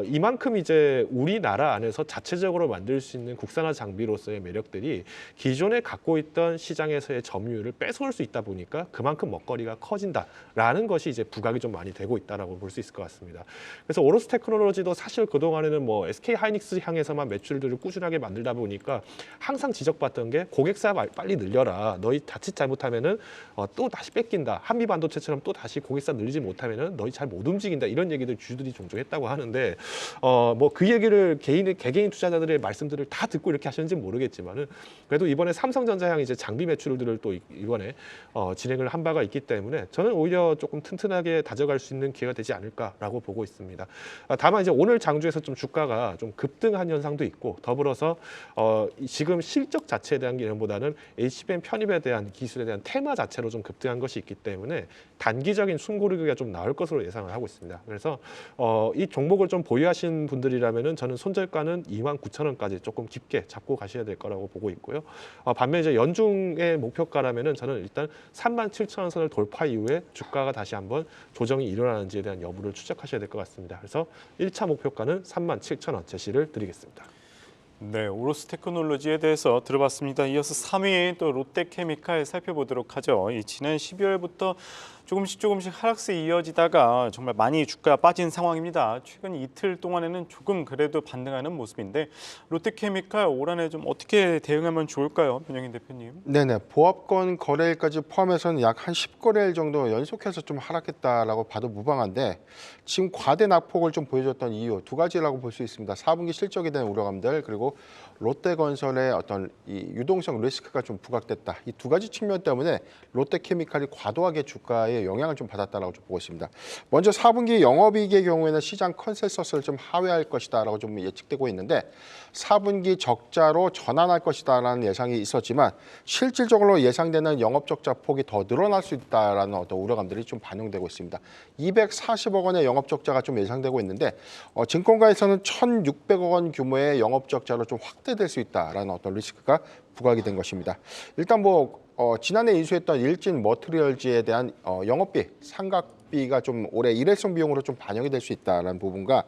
이만큼 이제 우리나라 안에서 자체적으로 만들 수 있는 국산화 장비로서의 매력들이 기존에 갖고 있던 시장에서의 점유율을 뺏어올 수 있다 보니까 그만큼 먹거리가 커진다라는 것이 이제 부각이 좀 많이 되고 있다라고 볼 수 있을 것 같습니다. 그래서 오로스 테크놀로지도 사실 그동안에는 뭐 SK 하이닉스 향해서만 매출들을 꾸준하게 만들다 보니까 항상 지적받던 게 고객사 빨리 늘려라. 너희 자칫 잘못하면은 또 다시 뺏긴다. 한미 반도체처럼 또 다시 고객사 늘리지 못하면은 너희 잘 못 움직인다. 이런 얘기들 주주들이 종종 했다고 하는데 뭐 그 얘기를 개개인 투자자들의 말씀들을 다 듣고 이렇게 하셨는지 모르겠지만은 그래도 이번에 삼성전자 향 이제 장비 매출들을 또 이번에 진행을 한 바가 있기 때문에 저는 오히려 조금 튼튼하게 다져갈 수 있는 기회가 되지 않을까라고 보고 있습니다. 다만 이제 오늘 장주에서 좀 주가가 좀 급등한 현상도 있고 더불어서 지금 실적 자체에 대한 개념보다는 HBM 편입에 대한 기술에 대한 테마 자체로 좀 급등한 것이 있기 때문에 단기적인 숨고르기가 좀 나올 것으로 예상을 하고 있습니다. 그래서 이 종목을 좀 보유하신 분들이라면은 저는 손절가는 29,000원까지 조금 깊게 잡고 가셔야 될 거라고 보고 있고요. 반면 이제 연중의 목표가라면은 저는 일단 37,000원 선을 돌파 이후에 주가가 다시 한번 조정이 일어나는지에 대한 여부를 추적하셔야 될 것 같습니다. 그래서 1차 목표가는 37,000원 제시를 드리겠습니다. 네, 오로스 테크놀로지에 대해서 들어봤습니다. 이어서 3위 또 롯데케미칼 살펴보도록 하죠. 이 지난 12월부터 조금씩 하락세 이어지다가 정말 많이 주가가 빠진 상황입니다. 최근 이틀 동안에는 조금 그래도 반등하는 모습인데 롯데케미칼 올 한해 좀 어떻게 대응하면 좋을까요, 변영인 대표님? 네네, 보합권 거래일까지 포함해서는 약 한 10거래일 정도 연속해서 좀 하락했다라고 봐도 무방한데 지금 과대 낙폭을 좀 보여줬던 이유 두 가지라고 볼 수 있습니다. 4분기 실적에 대한 우려감들 그리고 롯데건설의 어떤 이 유동성 리스크가 좀 부각됐다. 이 두 가지 측면 때문에 롯데케미칼이 과도하게 주가에 영향을 좀 받았다라고 좀 보고 있습니다. 먼저 4분기 영업이익의 경우에는 시장 컨센서스를 좀 하회할 것이다라고 좀 예측되고 있는데 4분기 적자로 전환할 것이다라는 예상이 있었지만 실질적으로 예상되는 영업 적자 폭이 더 늘어날 수 있다라는 어떤 우려감들이 좀 반영되고 있습니다. 240억 원의 영업 적자가 좀 예상되고 있는데 증권가에서는 1,600억 원 규모의 영업 적자로 좀 확대될 수 있다라는 어떤 리스크가 부각이 된 것입니다. 일단 지난해 인수했던 일진 머티리얼즈에 대한 영업비, 상각비가 좀 올해 일회성 비용으로 좀 반영이 될 수 있다라는 부분과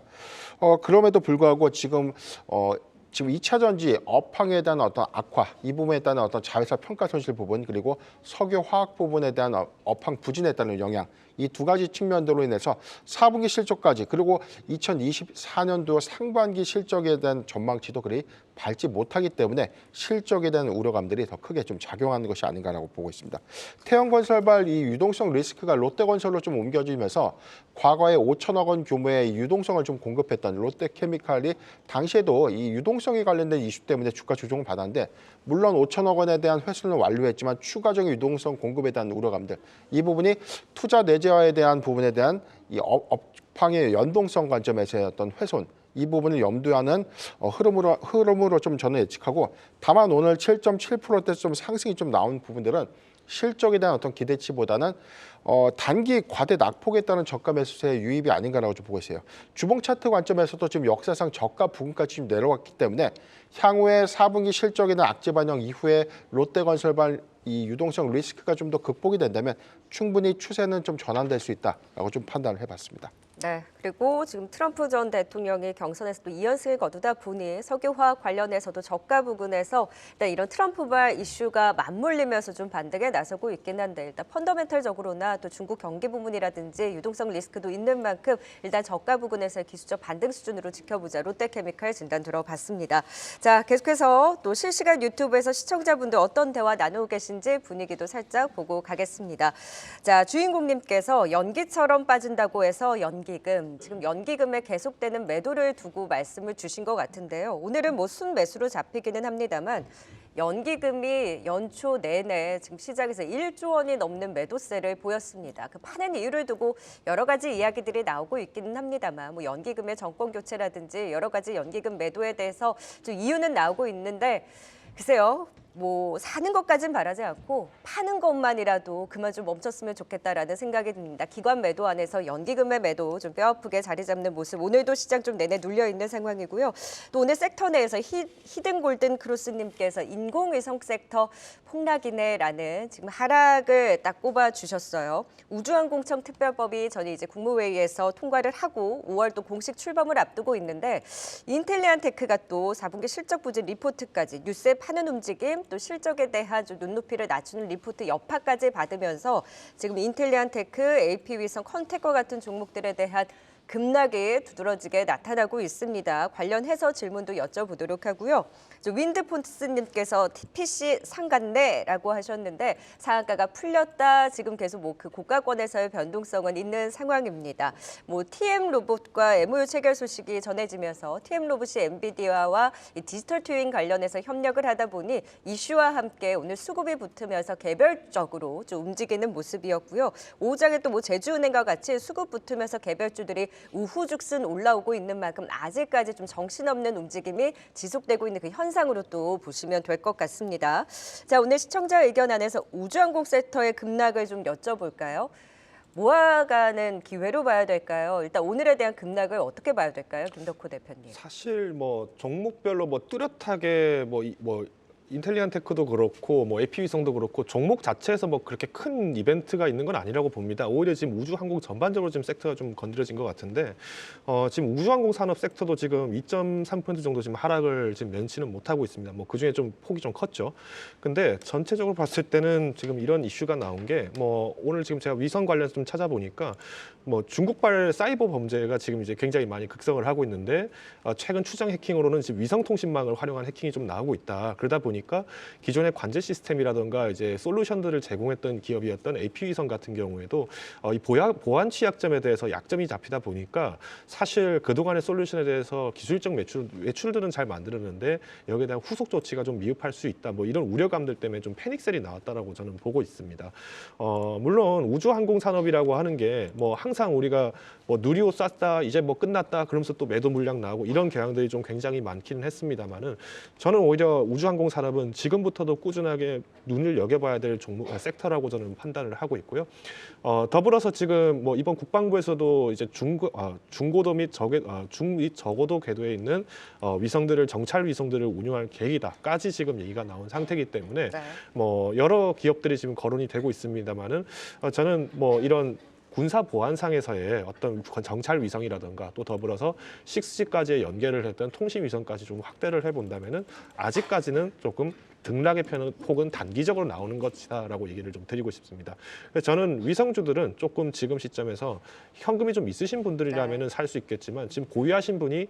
그럼에도 불구하고 지금 2차 전지 업황에 대한 어떤 악화, 이 부분에 따른 어떤 자회사 평가 손실 부분 그리고 석유 화학 부분에 대한 업황 부진에 따른 영향 이 두 가지 측면으로 인해서 4분기 실적까지 그리고 2024년도 상반기 실적에 대한 전망치도 그리 밝지 못하기 때문에 실적에 대한 우려감들이 더 크게 좀 작용하는 것이 아닌가라고 보고 있습니다. 태형건설발 이 유동성 리스크가 롯데건설로 좀 옮겨지면서 과거에 5천억 원 규모의 유동성을 좀 공급했던 롯데케미칼이 당시에도 이 유동성에 관련된 이슈 때문에 주가 조정을 받았는데 물론 5천억 원에 대한 회수는 완료했지만 추가적인 유동성 공급에 대한 우려감들 이 부분이 투자 내재화에 대한 부분에 대한 이 업황의 연동성 관점에서의 어떤 훼손 이 부분을 염두에 하는 흐름으로 좀 저는 예측하고 다만 오늘 7.7%대 좀 상승이 좀 나온 부분들은 실적에 대한 어떤 기대치보다는 단기 과대 낙폭에 따른 저가 매수세의 유입이 아닌가라고 좀 보고 있어요. 주봉 차트 관점에서도 지금 역사상 저가 부근까지 좀 내려왔기 때문에 향후에 4분기 실적에는 악재 반영 이후에 롯데건설발 이 유동성 리스크가 좀 더 극복이 된다면 충분히 추세는 좀 전환될 수 있다라고 좀 판단을 해봤습니다. 네, 그리고 지금 트럼프 전 대통령이 경선에서 또 2연승을 거두다 보니 석유화학 관련해서도 저가 부근에서 일단 이런 트럼프발 이슈가 맞물리면서 좀 반등에 나서고 있긴 한데 일단 펀더멘털적으로나 또 중국 경기 부분이라든지 유동성 리스크도 있는 만큼 일단 저가 부근에서의 기술적 반등 수준으로 지켜보자 롯데케미칼 진단 들어봤습니다. 자, 계속해서 또 실시간 유튜브에서 시청자분들 어떤 대화 나누고 계신지 분위기도 살짝 보고 가겠습니다. 자, 주인공님께서 연기처럼 빠진다고 해서 연기금, 지금 연기금에 계속되는 매도를 두고 말씀을 주신 것 같은데요. 오늘은 뭐 순매수로 잡히기는 합니다만 연기금이 연초 내내 지금 시장에서 1조 원이 넘는 매도세를 보였습니다. 그 파는 이유를 두고 여러 가지 이야기들이 나오고 있기는 합니다만 뭐 연기금의 정권 교체라든지 여러 가지 연기금 매도에 대해서 좀 이유는 나오고 있는데 글쎄요. 뭐 사는 것까진 바라지 않고 파는 것만이라도 그만 좀 멈췄으면 좋겠다라는 생각이 듭니다. 기관 매도 안에서 연기금의 매도 좀 뼈아프게 자리 잡는 모습 오늘도 시장 좀 내내 눌려 있는 상황이고요. 또 오늘 섹터 내에서 히든 골든 크로스님께서 인공위성 섹터 폭락이네라는 지금 하락을 딱 꼽아 주셨어요. 우주항공청 특별법이 전에 이제 국무회의에서 통과를 하고 5월 또 공식 출범을 앞두고 있는데 인텔리안테크가 또 4분기 실적 부진 리포트까지 뉴스에 파는 움직임 또 실적에 대한 좀 눈높이를 낮추는 리포트 여파까지 받으면서 지금 인텔리안테크, AP위성, 컨텍과 같은 종목들에 대한 급락이 두드러지게 나타나고 있습니다. 관련해서 질문도 여쭤보도록 하고요. 윈드폰스님께서 TPC 상갔네라고 하셨는데 상한가가 풀렸다. 지금 계속 뭐 그 고가권에서의 변동성은 있는 상황입니다. 뭐 TM 로봇과 MOU 체결 소식이 전해지면서 TM 로봇이 엔비디아와 이 디지털 트윈 관련해서 협력을 하다 보니 이슈와 함께 오늘 수급이 붙으면서 개별적으로 좀 움직이는 모습이었고요. 오후장에 또 뭐 제주은행과 같이 수급 붙으면서 개별주들이 우후죽순 올라오고 있는 만큼 아직까지 좀 정신없는 움직임이 지속되고 있는 그 현상으로 또 보시면 될 것 같습니다. 자, 오늘 시청자 의견 안에서 우주항공 섹터의 급락을 좀 여쭤볼까요? 모아가는 기회로 봐야 될까요? 일단 오늘에 대한 급락을 어떻게 봐야 될까요? 김덕호 대표님. 사실 뭐 종목별로 뭐 뚜렷하게 뭐 인텔리안테크도 그렇고 뭐 AP위성도 그렇고 종목 자체에서 뭐 그렇게 큰 이벤트가 있는 건 아니라고 봅니다. 오히려 지금 우주항공 전반적으로 지금 섹터가 좀 건드려진 것 같은데 지금 우주항공 산업 섹터도 지금 2.3% 정도 지금 하락을 지금 면치는 못하고 있습니다. 뭐 그중에 좀 폭이 좀 컸죠. 근데 전체적으로 봤을 때는 지금 이런 이슈가 나온 게 뭐 오늘 지금 제가 위성 관련해서 좀 찾아보니까 뭐 중국발 사이버 범죄가 지금 이제 굉장히 많이 극성을 하고 있는데 최근 추정 해킹으로는 지금 위성 통신망을 활용한 해킹이 좀 나오고 있다. 그러다 보니까 기존의 관제 시스템이라든가 이제 솔루션들을 제공했던 기업이었던 AP위성 같은 경우에도 이 보안 취약점에 대해서 약점이 잡히다 보니까 사실 그동안의 솔루션에 대해서 기술적 외출들은 잘 만들었는데 여기에 대한 후속 조치가 좀 미흡할 수 있다. 뭐 이런 우려감들 때문에 좀 패닉셀이 나왔다라고 저는 보고 있습니다. 물론 우주항공 산업이라고 하는 게 뭐 항상 우리가 뭐 누리호 쐈다 이제 뭐 끝났다 그러면서 또 매도 물량 나오고 이런 경향들이 좀 굉장히 많기는 했습니다만은 저는 오히려 우주항공 산업은 지금부터도 꾸준하게 눈을 여겨봐야 될 섹터라고 저는 판단을 하고 있고요. 더불어서 지금 뭐 이번 국방부에서도 이제 중고도 및 저고도 궤도에 있는 위성들을 정찰 위성들을 운용할 계획이다까지 지금 얘기가 나온 상태이기 때문에 네. 뭐 여러 기업들이 지금 거론이 되고 있습니다만은 저는 뭐 이런 군사 보안상에서의 어떤 정찰 위성이라든가 또 더불어서 6G까지의 연계를 했던 통신 위성까지 좀 확대를 해본다면은 아직까지는 조금 등락의 폭은 단기적으로 나오는 것이다라고 얘기를 좀 드리고 싶습니다. 그래서 저는 위성주들은 조금 지금 시점에서 현금이 좀 있으신 분들이라면은 살 수 있겠지만 지금 고유하신 분이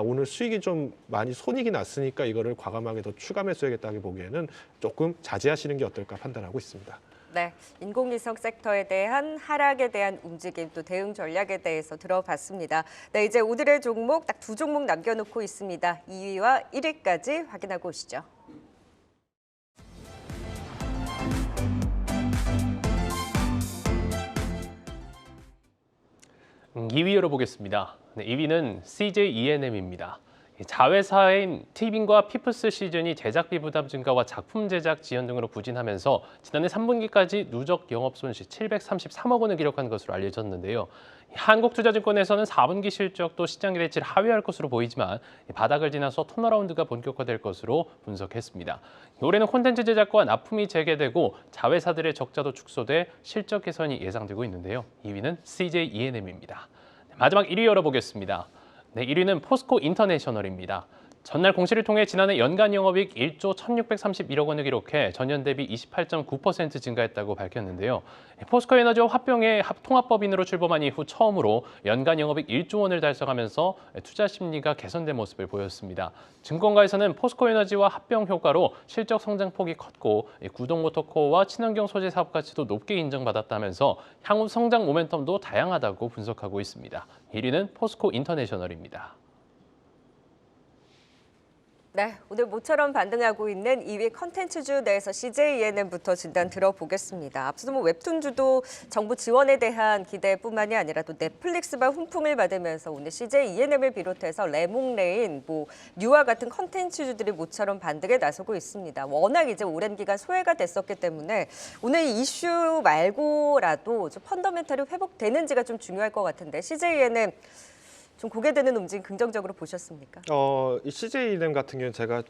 오늘 수익이 좀 많이 손익이 났으니까 이거를 과감하게 더 추가 매수하겠다고 보기에는 조금 자제하시는 게 어떨까 판단하고 있습니다. 네, 인공위성 섹터에 대한 하락에 대한 움직임 또 대응 전략에 대해서 들어봤습니다. 네, 이제 오늘의 종목 딱 두 종목 남겨놓고 있습니다. 2위와 1위까지 확인하고 오시죠. 음, 2위 열어보겠습니다. 네, 2위는 CJ ENM입니다. 자회사인 티빙과 피프스 시즌이 제작비 부담 증가와 작품 제작 지연 등으로 부진하면서 지난해 3분기까지 누적 영업 손실 733억 원을 기록한 것으로 알려졌는데요. 한국투자증권에서는 4분기 실적도 시장 기대치를 하회할 것으로 보이지만 바닥을 지나서 턴어라운드가 본격화될 것으로 분석했습니다. 올해는 콘텐츠 제작과 납품이 재개되고 자회사들의 적자도 축소돼 실적 개선이 예상되고 있는데요. 2위는 CJ ENM입니다. 마지막 1위 열어보겠습니다. 네, 1위는 포스코 인터내셔널입니다. 전날 공시를 통해 지난해 연간 영업이익 1조 1,631억 원을 기록해 전년 대비 28.9% 증가했다고 밝혔는데요. 포스코 에너지와 화병의 통합법인으로 출범한 이후 처음으로 연간 영업이익 1조 원을 달성하면서 투자 심리가 개선된 모습을 보였습니다. 증권가에서는 포스코 에너지와 합병 효과로 실적 성장폭이 컸고 구동모터코어와 친환경 소재 사업 가치도 높게 인정받았다면서 향후 성장 모멘텀도 다양하다고 분석하고 있습니다. 1위는 포스코 인터내셔널입니다. 네, 오늘 모처럼 반등하고 있는 2위 컨텐츠주 내에서 CJ ENM부터 진단 들어보겠습니다. 앞서도 웹툰주도 정부 지원에 대한 기대뿐만이 아니라 또 넷플릭스발 훈풍을 받으면서 오늘 CJ ENM을 비롯해서 레몽레인, 뉴와 같은 컨텐츠주들이 모처럼 반등에 나서고 있습니다. 워낙 이제 오랜 기간 소외가 됐었기 때문에 오늘 이슈 말고라도 좀 펀더멘탈이 회복되는지가 좀 중요할 것 같은데 CJ ENM 좀 고개드는 움직임 긍정적으로 보셨습니까? 이 CJ ENM 같은 경우는 제가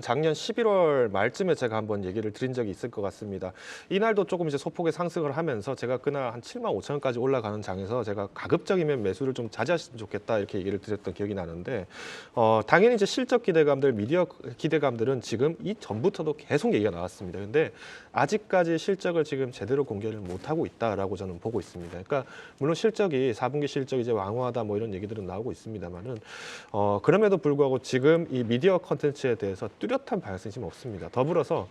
작년 11월 말쯤에 제가 한번 얘기를 드린 적이 있을 것 같습니다. 이날도 조금 이제 소폭의 상승을 하면서 제가 그날 한 7만 5천 원까지 올라가는 장에서 제가 가급적이면 매수를 좀 자제하시면 좋겠다 이렇게 얘기를 드렸던 기억이 나는데 당연히 이제 실적 기대감들, 미디어 기대감들은 지금 이 전부터도 계속 얘기가 나왔습니다. 근데 아직까지 실적을 지금 제대로 공개를 못 하고 있다라고 저는 보고 있습니다. 그러니까 물론 실적이 4분기 실적이 이제 왕호하다 뭐 이런 얘기들은 나오고 있습니다만은 그럼에도 불구하고 지금 이 미디어 컨텐츠에 대해서 뚜렷한 방향성이 지금 없습니다. 더불어서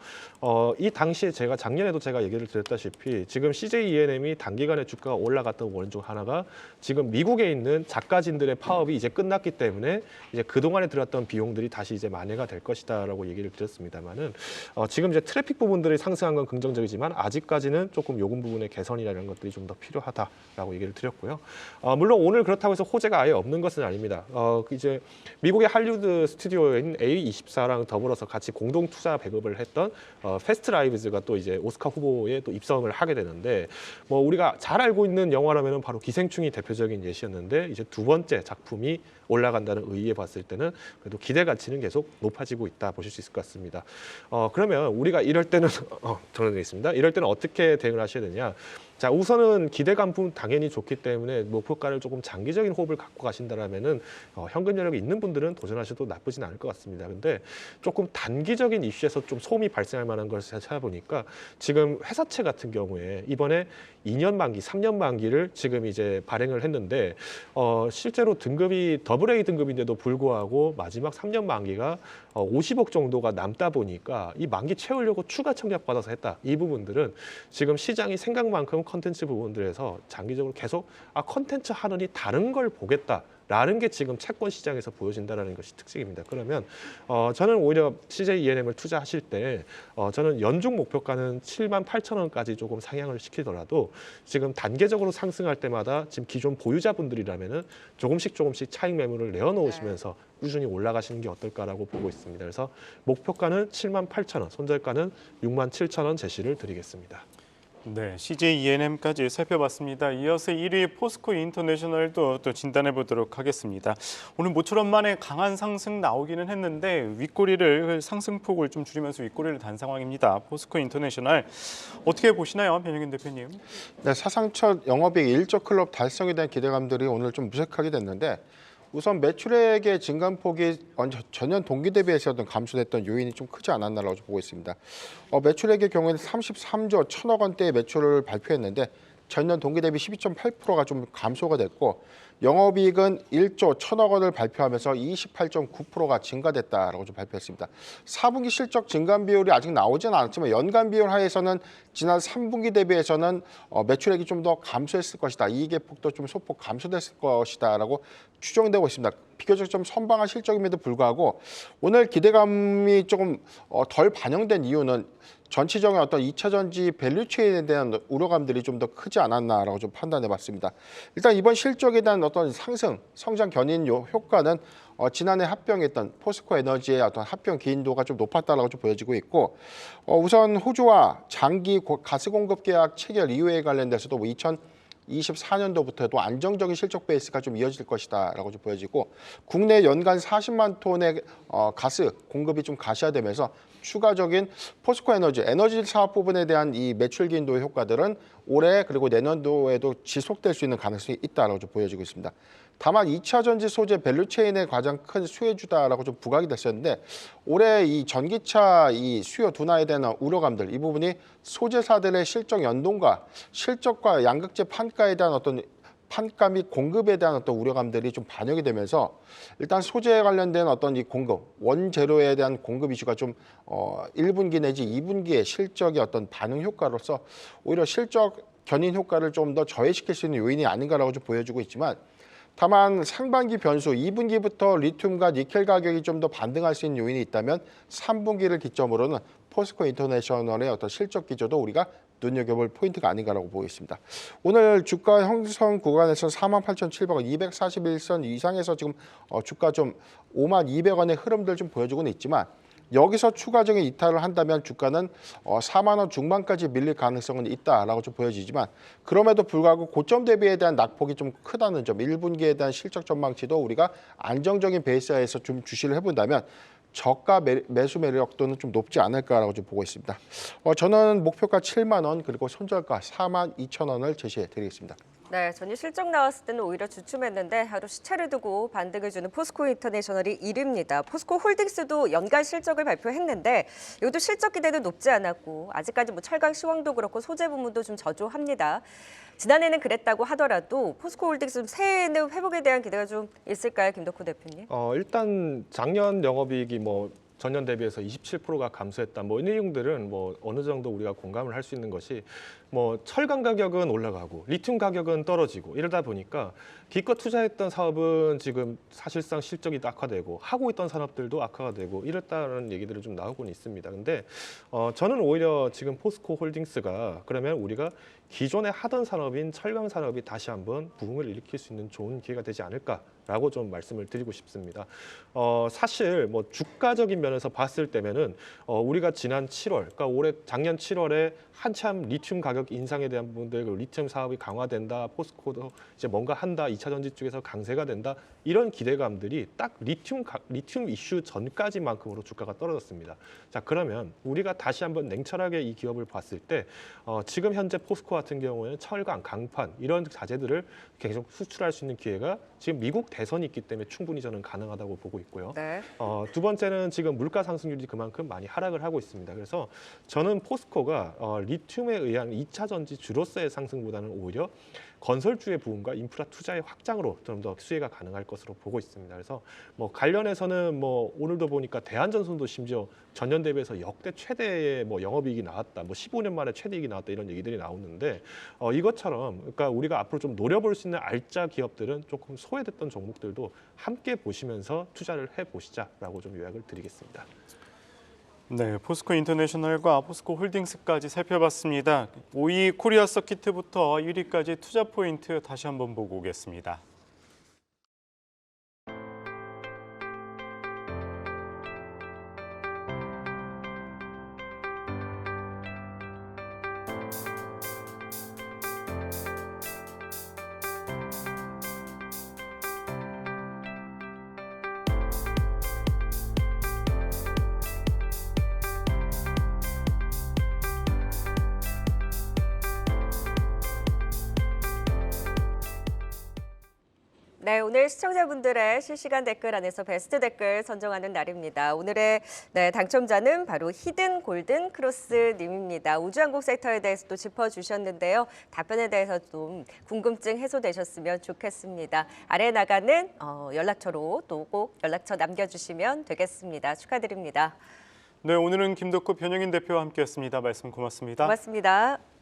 이 당시에 작년에도 제가 얘기를 드렸다시피 지금 CJ ENM이 단기간에 주가가 올라갔던 원인 중 하나가 지금 미국에 있는 작가진들의 파업이 이제 끝났기 때문에 이제 그동안에 들었던 비용들이 다시 이제 만회가 될 것이다라고 얘기를 드렸습니다만은 지금 이제 트래픽 부분들이 상승한 건 긍정적이지만 아직까지는 조금 요금 부분의 개선이라는 것들이 좀 더 필요하다라고 얘기를 드렸고요. 물론 오늘 그렇다고 해서 호재가 아예 없는 것은 아닙니다. 이제 미국의 할리우드 스튜디오인 A24랑 더불어서 같이 공동 투자 배급을 했던 패스트 라이브즈가 또 이제 오스카 후보에 또 입성을 하게 되는데 뭐 우리가 잘 알고 있는 영화라면은 바로 기생충이 대표적인 예시였는데 이제 두 번째 작품이 올라간다는 의의에 봤을 때는 그래도 기대 가치는 계속 높아지고 있다 보실 수 있을 것 같습니다. 그러면 우리가 이럴 때는 정리되겠습니다. 이럴 때는 어떻게 대응을 하셔야 되냐? 자, 우선은 기대감 부분 당연히 좋기 때문에 목표가를 조금 장기적인 호흡을 갖고 가신다라면은 현금 여력이 있는 분들은 도전하셔도 나쁘진 않을 것 같습니다. 근데 조금 단기적인 이슈에서 좀 소음이 발생할 만한 걸 찾아보니까 지금 회사채 같은 경우에 이번에 2년 만기, 3년 만기를 지금 이제 발행을 했는데 실제로 등급이 AA 등급인데도 불구하고 마지막 3년 만기가 50억 정도가 남다 보니까 이 만기 채우려고 추가 청약 받아서 했다. 이 부분들은 지금 시장이 생각만큼 컨텐츠 부분들에서 장기적으로 계속 컨텐츠 하느니 다른 걸 보겠다. 라는 게 지금 채권 시장에서 보여진다는 것이 특징입니다. 그러면 저는 오히려 CJ ENM을 투자하실 때 저는 연중 목표가는 7만 8천 원까지 조금 상향을 시키더라도 지금 단계적으로 상승할 때마다 지금 기존 보유자분들이라면은 조금씩 차익 매물을 내어놓으시면서 꾸준히 올라가시는 게 어떨까라고 보고 있습니다. 그래서 목표가는 7만 8천 원, 손절가는 6만 7천 원 제시를 드리겠습니다. 네, CJ ENM까지 살펴봤습니다. 이어서 1위 포스코 인터내셔널도 또 진단해 보도록 하겠습니다. 오늘 모처럼 만에 강한 상승 나오기는 했는데 윗꼬리를 상승폭을 좀 줄이면서 윗꼬리를 단 상황입니다. 포스코 인터내셔널 어떻게 보시나요, 변영균 대표님? 네, 사상 첫 영업이익 1조 클럽 달성에 대한 기대감들이 오늘 좀 무색하게 됐는데 우선 매출액의 증감폭이 전년 동기 대비해서든 감소됐던 요인이 좀 크지 않았나라고 보고 있습니다. 매출액의 경우에는 33조 1천억 원대의 매출을 발표했는데 전년 동기 대비 12.8%가 좀 감소가 됐고 영업이익은 1조 1천억 원을 발표하면서 28.9%가 증가됐다라고 좀 발표했습니다. 4분기 실적 증감 비율이 아직 나오진 않았지만 연간 비율 하에서는 지난 3분기 대비해서는 매출액이 좀 더 감소했을 것이다. 이익의 폭도 좀 소폭 감소됐을 것이다라고 추정되고 있습니다. 비교적 좀 선방한 실적임에도 불구하고 오늘 기대감이 조금 덜 반영된 이유는 전체적인 어떤 2차 전지 밸류체인에 대한 우려감들이 좀 더 크지 않았나라고 좀 판단해봤습니다. 일단 이번 실적에 대한 어떤 상승, 성장 견인 효과는 지난해 합병했던 포스코 에너지의 어떤 합병 기인도가 좀 높았다라고 좀 보여지고 있고 우선 호주와 장기 가스 공급 계약 체결 이후에 관련돼서도 2024년도부터도 안정적인 실적 베이스가 좀 이어질 것이다라고 좀 보여지고 국내 연간 40만 톤의 가스 공급이 좀 가시화되면서 추가적인 포스코 에너지 사업 부분에 대한 이 매출 기인도의 효과들은 올해 그리고 내년도에도 지속될 수 있는 가능성이 있다라고 좀 보여지고 있습니다. 다만 2차 전지 소재 밸류체인의 가장 큰 수혜주다라고 좀 부각이 됐었는데 올해 이 전기차 이 수요 둔화에 대한 우려감들 이 부분이 소재사들의 실적 연동과 실적과 양극재 판가에 대한 어떤 판가 및 공급에 대한 어떤 우려감들이 좀 반영이 되면서 일단 소재에 관련된 어떤 이 공급, 원재료에 대한 공급 이슈가 좀 1분기 내지 2분기의 실적의 어떤 반응 효과로서 오히려 실적 견인 효과를 좀 더 저해시킬 수 있는 요인이 아닌가라고 좀 보여주고 있지만 다만 상반기 변수 2분기부터 리튬과 니켈 가격이 좀 더 반등할 수 있는 요인이 있다면 3분기를 기점으로는 포스코 인터내셔널의 어떤 실적 기조도 우리가 눈여겨볼 포인트가 아닌가라고 보겠습니다. 오늘 주가 형성 구간에서 48,700원, 241선 이상에서 지금 주가 좀 5200원의 흐름들 좀 보여주고는 있지만 여기서 추가적인 이탈을 한다면 주가는 4만 원 중반까지 밀릴 가능성은 있다라고 좀 보여지지만 그럼에도 불구하고 고점 대비에 대한 낙폭이 좀 크다는 점, 1분기에 대한 실적 전망치도 우리가 안정적인 베이스에서 좀 주시를 해본다면 저가 매수 매력도는 좀 높지 않을까라고 좀 보고 있습니다. 저는 목표가 7만 원 그리고 손절가 4만 2천 원을 제시해 드리겠습니다. 네, 전일 실적 나왔을 때는 오히려 주춤했는데 하루 시차를 두고 반등을 주는 포스코 인터내셔널이 1위입니다. 포스코 홀딩스도 연간 실적을 발표했는데 이것도 실적 기대도 높지 않았고 아직까지 뭐 철강 시황도 그렇고 소재 부문도 좀 저조합니다. 지난해는 그랬다고 하더라도 포스코 홀딩스 새해에는 회복에 대한 기대가 좀 있을까요, 김덕호 대표님? 일단 작년 영업이익이 뭐 전년 대비해서 27%가 감소했다. 뭐 이 내용들은 뭐 어느 정도 우리가 공감을 할 수 있는 것이 뭐 철강 가격은 올라가고 리튬 가격은 떨어지고 이러다 보니까 기껏 투자했던 사업은 지금 사실상 실적이 악화되고 하고 있던 산업들도 악화가 되고 이랬다는 얘기들이 좀 나오고는 있습니다. 근데 저는 오히려 지금 포스코 홀딩스가 그러면 우리가 기존에 하던 산업인 철강 산업이 다시 한번 부흥을 일으킬 수 있는 좋은 기회가 되지 않을까라고 좀 말씀을 드리고 싶습니다. 사실 뭐 주가적인 면에서 봤을 때면은 우리가 지난 7월, 그러니까 올해 작년 7월에 한참 리튬 가격 인상에 대한 부분들, 리튬 사업이 강화된다, 포스코도 이제 뭔가 한다, 2차 전지 쪽에서 강세가 된다 이런 기대감들이 딱 리튬 이슈 전까지만큼으로 주가가 떨어졌습니다. 자 그러면 우리가 다시 한번 냉철하게 이 기업을 봤을 때 지금 현재 포스코 같은 경우에는 철강, 강판 이런 자재들을 계속 수출할 수 있는 기회가 지금 미국 대선이 있기 때문에 충분히 저는 가능하다고 보고 있고요. 네. 두 번째는 지금 물가 상승률이 그만큼 많이 하락을 하고 있습니다. 그래서 저는 포스코가 리튬에 의한 2차 전지 주로서의 상승보다는 오히려 건설주의 부분과 인프라 투자의 확장으로 좀 더 수혜가 가능할 것으로 보고 있습니다. 그래서 뭐 관련해서는 뭐 오늘도 보니까 대한전선도 심지어 전년 대비해서 역대 최대의 뭐 영업이익이 나왔다, 뭐 15년 만에 최대이익이 나왔다 이런 얘기들이 나오는데 이것처럼 그러니까 우리가 앞으로 좀 노려볼 수 있는 알짜 기업들은 조금 소외됐던 종목들도 함께 보시면서 투자를 해보시자라고 좀 요약을 드리겠습니다. 네, 포스코 인터내셔널과 포스코 홀딩스까지 살펴봤습니다. 5위 코리아 서키트부터 1위까지 투자 포인트 다시 한번 보고 오겠습니다. 네, 오늘 시청자분들의 실시간 댓글 안에서 베스트 댓글 선정하는 날입니다. 오늘의 당첨자는 바로 히든 골든 크로스 님입니다. 우주항공 섹터에 대해서 또 짚어주셨는데요. 답변에 대해서 좀 궁금증 해소되셨으면 좋겠습니다. 아래에 나가는 연락처로 또 꼭 연락처 남겨주시면 되겠습니다. 축하드립니다. 네, 오늘은 김덕호 변영인 대표와 함께했습니다. 말씀 고맙습니다. 고맙습니다.